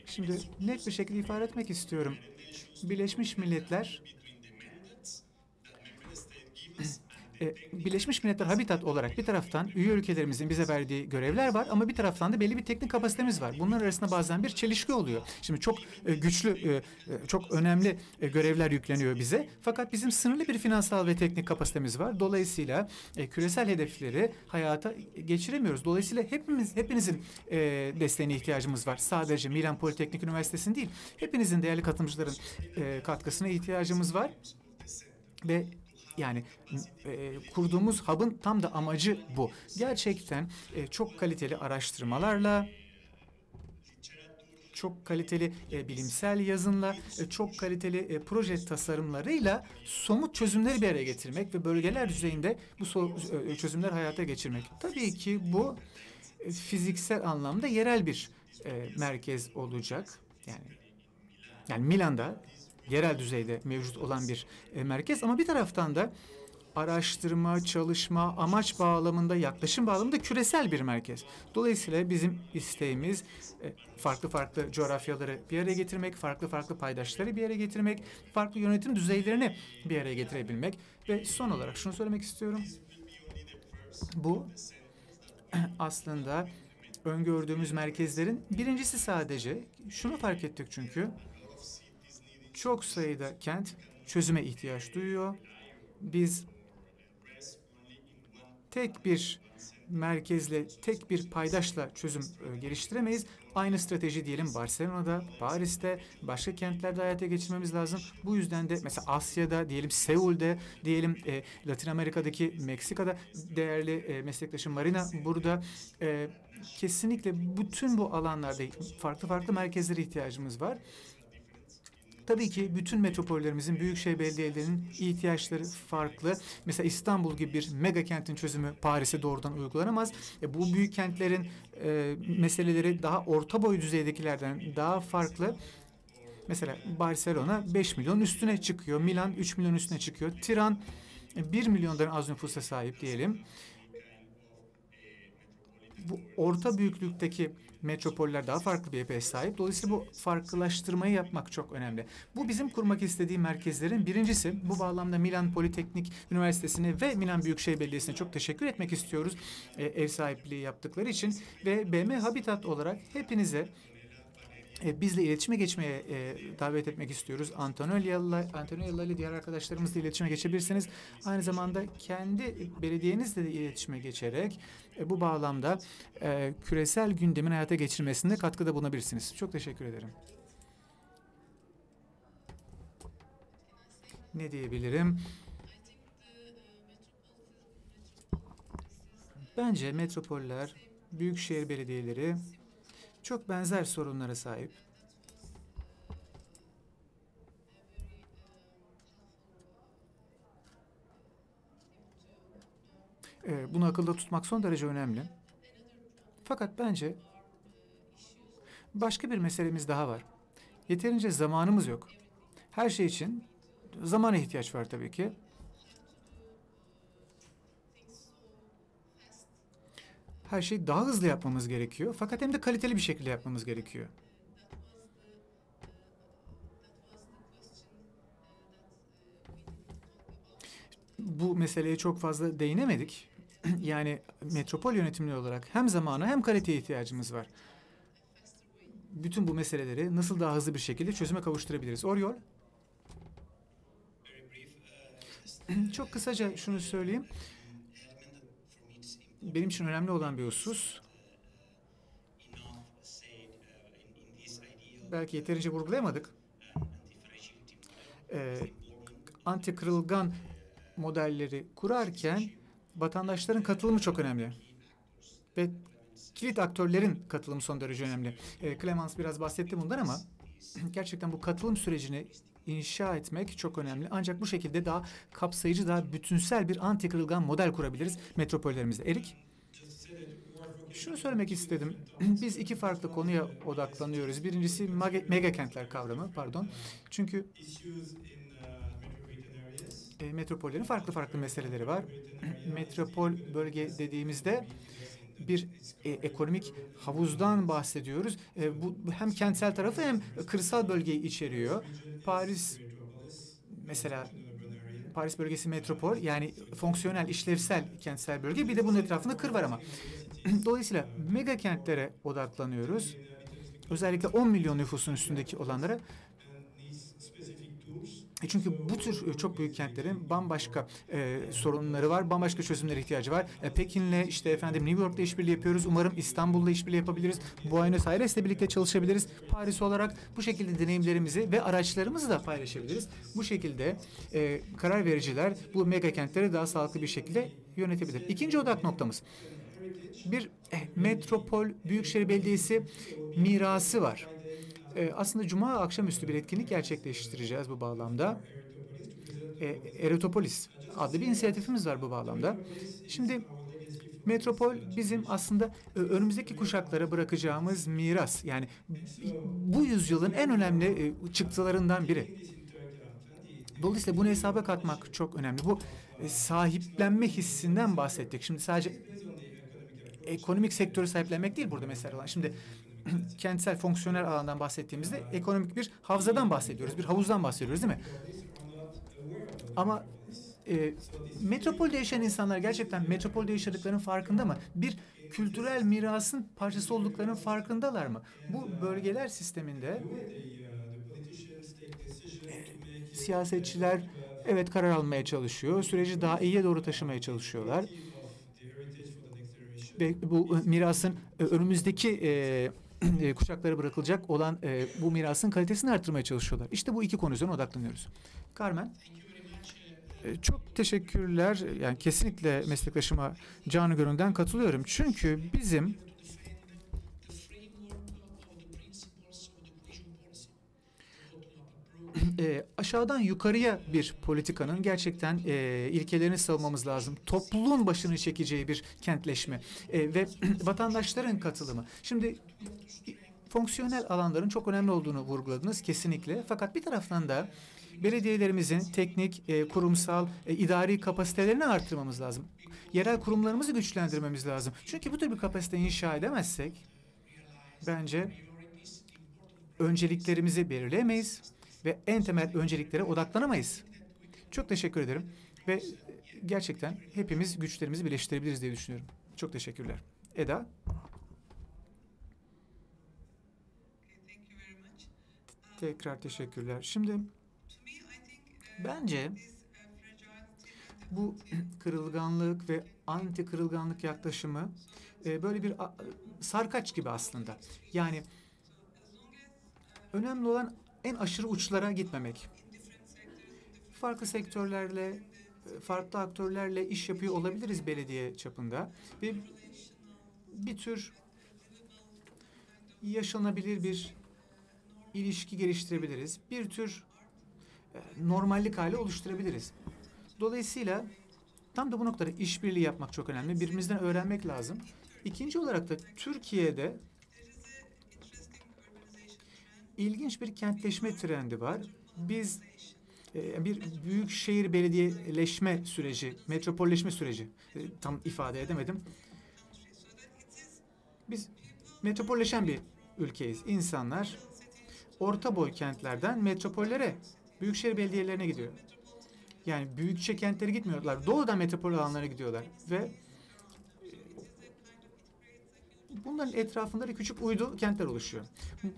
Şimdi net bir şekilde ifade etmek istiyorum. Birleşmiş Milletler Birleşmiş Milletler Habitat olarak bir taraftan üye ülkelerimizin bize verdiği görevler var ama bir taraftan da belli bir teknik kapasitemiz var. Bunlar arasında bazen bir çelişki oluyor. Şimdi çok güçlü, çok önemli görevler yükleniyor bize. Fakat bizim sınırlı bir finansal ve teknik kapasitemiz var. Dolayısıyla küresel hedefleri hayata geçiremiyoruz. Dolayısıyla hepinizin desteğine ihtiyacımız var. Sadece Milan Politeknik Üniversitesi'nin değil, hepinizin değerli katılımcıların katkısına ihtiyacımız var. Ve yani kurduğumuz hub'ın tam da amacı bu. Gerçekten çok kaliteli araştırmalarla, çok kaliteli bilimsel yazınla, çok kaliteli proje tasarımlarıyla somut çözümleri bir araya getirmek ve bölgeler düzeyinde bu çözümler hayata geçirmek. Tabii ki bu fiziksel anlamda yerel bir merkez olacak. Yani Milan'da yerel düzeyde mevcut olan bir merkez ama bir taraftan da araştırma, çalışma, amaç bağlamında, yaklaşım bağlamında küresel bir merkez. Dolayısıyla bizim isteğimiz farklı farklı coğrafyaları bir araya getirmek, farklı farklı paydaşları bir araya getirmek, farklı yönetim düzeylerini bir araya getirebilmek ve son olarak şunu söylemek istiyorum. Bu aslında öngördüğümüz merkezlerin birincisi sadece. Şunu fark ettik çünkü çok sayıda kent çözüme ihtiyaç duyuyor. Biz tek bir merkezle, tek bir paydaşla çözüm geliştiremeyiz. Aynı strateji diyelim Barcelona'da, Paris'te, başka kentlerde hayata geçirmemiz lazım. Bu yüzden de mesela Asya'da, diyelim Seul'de, diyelim Latin Amerika'daki Meksika'da değerli meslektaşım Marina burada. Kesinlikle bütün bu alanlarda farklı farklı merkezlere ihtiyacımız var. Tabii ki bütün metropollerimizin, büyükşehir belediyelerinin ihtiyaçları farklı. Mesela İstanbul gibi bir mega kentin çözümü Paris'e doğrudan uygulanamaz. Bu büyük kentlerin meseleleri daha orta boy düzeydekilerden daha farklı. Mesela Barcelona 5 milyon üstüne çıkıyor. Milan 3 milyon üstüne çıkıyor. Tiran 1 milyondan az nüfusa sahip diyelim. Bu orta büyüklükteki metropoller daha farklı bir yapıya sahip. Dolayısıyla bu farklılaştırmayı yapmak çok önemli. Bu bizim kurmak istediğim merkezlerin birincisi. Bu bağlamda Milan Politeknik Üniversitesi'ne ve Milan Büyükşehir Belediyesi'ne çok teşekkür etmek istiyoruz. Ev sahipliği yaptıkları için ve BM Habitat olarak hepinize bizle iletişime geçmeye davet etmek istiyoruz. Antonella ile diğer arkadaşlarımızla iletişime geçebilirsiniz. Aynı zamanda kendi belediyenizle de iletişime geçerek bu bağlamda küresel gündemin hayata geçirmesinde katkıda bulunabilirsiniz. Çok teşekkür ederim. Ne diyebilirim? Bence metropoller, büyükşehir belediyeleri çok benzer sorunlara sahip. Bunu akılda tutmak son derece önemli. Fakat bence başka bir meselemiz daha var. Yeterince zamanımız yok. Her şey için zamana ihtiyaç var tabii ki. Her şeyi daha hızlı yapmamız gerekiyor. Fakat hem de kaliteli bir şekilde yapmamız gerekiyor. Bu meseleye çok fazla değinemedik. Yani metropol yönetimli olarak hem zamana hem kaliteye ihtiyacımız var. Bütün bu meseleleri nasıl daha hızlı bir şekilde çözüme kavuşturabiliriz? Oryol? Çok kısaca şunu söyleyeyim. Benim için önemli olan bir husus, belki yeterince vurgulayamadık, anti-kırılgan modelleri kurarken vatandaşların katılımı çok önemli. Ve kilit aktörlerin katılımı son derece önemli. Clemens biraz bahsetti bundan ama gerçekten bu katılım sürecini inşa etmek çok önemli. Ancak bu şekilde daha kapsayıcı, daha bütünsel bir anti-kırılgan model kurabiliriz metropollerimizde. Erik? Şunu söylemek istedim. Biz iki farklı konuya odaklanıyoruz. Birincisi mega kentler kavramı, pardon. Çünkü metropollerin farklı meseleleri var. Metropol bölge dediğimizde bir ekonomik havuzdan bahsediyoruz. Bu hem kentsel tarafı hem kırsal bölgeyi içeriyor. Paris mesela, Paris bölgesi metropol, yani fonksiyonel, işlevsel kentsel bölge. Bir de bunun etrafında kır var ama. Dolayısıyla mega kentlere odaklanıyoruz. Özellikle 10 milyon nüfusun üstündeki olanlara. Çünkü bu tür çok büyük kentlerin bambaşka sorunları var, bambaşka çözümlere ihtiyacı var. Pekin'le, işte efendim New York'la işbirliği yapıyoruz. Umarım İstanbul'la işbirliği yapabiliriz. Buenos Aires'le birlikte çalışabiliriz. Paris olarak bu şekilde deneyimlerimizi ve araçlarımızı da paylaşabiliriz. Bu şekilde karar vericiler bu mega kentleri daha sağlıklı bir şekilde yönetebilir. İkinci odak noktamız. Bir metropol, Büyükşehir Belediyesi mirası var. Aslında Cuma akşamüstü bir etkinlik gerçekleştireceğiz bu bağlamda. Eretopolis adlı bir inisiyatifimiz var bu bağlamda. Şimdi metropol bizim aslında önümüzdeki kuşaklara bırakacağımız miras. Yani bu yüzyılın en önemli çıktılarından biri. Dolayısıyla bunu hesaba katmak çok önemli. Bu sahiplenme hissinden bahsettik. Şimdi sadece ekonomik sektörü sahiplenmek değil burada mesele olan. Şimdi kentsel fonksiyonel alandan bahsettiğimizde ekonomik bir havzadan bahsediyoruz. Bir havuzdan bahsediyoruz değil mi? Ama metropolde yaşayan insanlar gerçekten metropolde yaşadıklarının farkında mı? Bir kültürel mirasın parçası olduklarının farkındalar mı? Bu bölgeler sisteminde siyasetçiler evet karar almaya çalışıyor. Süreci daha iyiye doğru taşımaya çalışıyorlar. Ve bu mirasın önümüzdeki kuşaklara bırakılacak olan bu mirasın kalitesini artırmaya çalışıyorlar. İşte bu iki konu üzerine odaklanıyoruz. Carmine? Çok teşekkürler. Yani kesinlikle meslektaşıma canı gönülden katılıyorum. Çünkü bizim aşağıdan yukarıya bir politikanın gerçekten ilkelerini savunmamız lazım. Topluluğun başını çekeceği bir kentleşme ve vatandaşların katılımı. Şimdi fonksiyonel alanların çok önemli olduğunu vurguladınız kesinlikle. Fakat bir taraftan da belediyelerimizin teknik, kurumsal, idari kapasitelerini artırmamız lazım. Yerel kurumlarımızı güçlendirmemiz lazım. Çünkü bu tür bir kapasite inşa edemezsek bence önceliklerimizi belirleyemeyiz ve en temel önceliklere odaklanamayız. Çok teşekkür ederim ve gerçekten hepimiz güçlerimizi birleştirebiliriz diye düşünüyorum. Çok teşekkürler. Eda? Tekrar teşekkürler. Şimdi bence bu kırılganlık ve anti-kırılganlık yaklaşımı böyle bir sarkaç gibi aslında. Yani önemli olan en aşırı uçlara gitmemek. Farklı sektörlerle, farklı aktörlerle iş yapıyor olabiliriz belediye çapında ve bir tür yaşanabilir bir ilişki geliştirebiliriz. Bir tür normallik hali oluşturabiliriz. Dolayısıyla tam da bu noktada işbirliği yapmak çok önemli. Birbirimizden öğrenmek lazım. İkinci olarak da Türkiye'de ilginç bir kentleşme trendi var. Biz bir büyükşehir belediyeleşme süreci, metropolleşme süreci tam ifade edemedim. Biz metropolleşen bir ülkeyiz. İnsanlar orta boy kentlerden metropollere, büyükşehir belediyelerine gidiyor. Yani büyükçe kentlere gitmiyorlar. Doğudan metropol alanlara gidiyorlar ve bunların etrafında da küçük uydu kentler oluşuyor.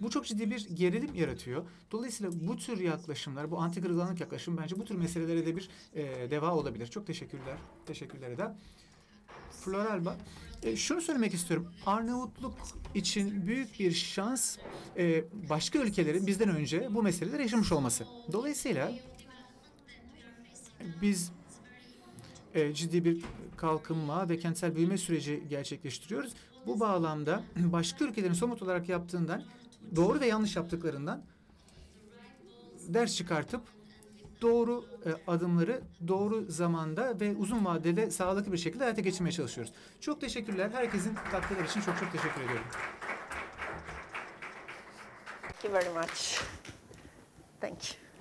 Bu çok ciddi bir gerilim yaratıyor. Dolayısıyla bu tür yaklaşımlar, bu anti-kırılganlık yaklaşım bence bu tür meselelere de bir deva olabilir. Çok teşekkürler. Teşekkürler Eda. Fioralba. Şunu söylemek istiyorum. Arnavutluk için büyük bir şans başka ülkelerin bizden önce bu meseleleri yaşamış olması. Dolayısıyla biz ciddi bir kalkınma ve kentsel büyüme süreci gerçekleştiriyoruz. Bu bağlamda başka ülkelerin somut olarak yaptığından, doğru ve yanlış yaptıklarından ders çıkartıp doğru adımları doğru zamanda ve uzun vadede sağlıklı bir şekilde hayata geçirmeye çalışıyoruz. Çok teşekkürler. Herkesin katkıları için çok çok teşekkür ediyorum. Thank you very much. Thank you.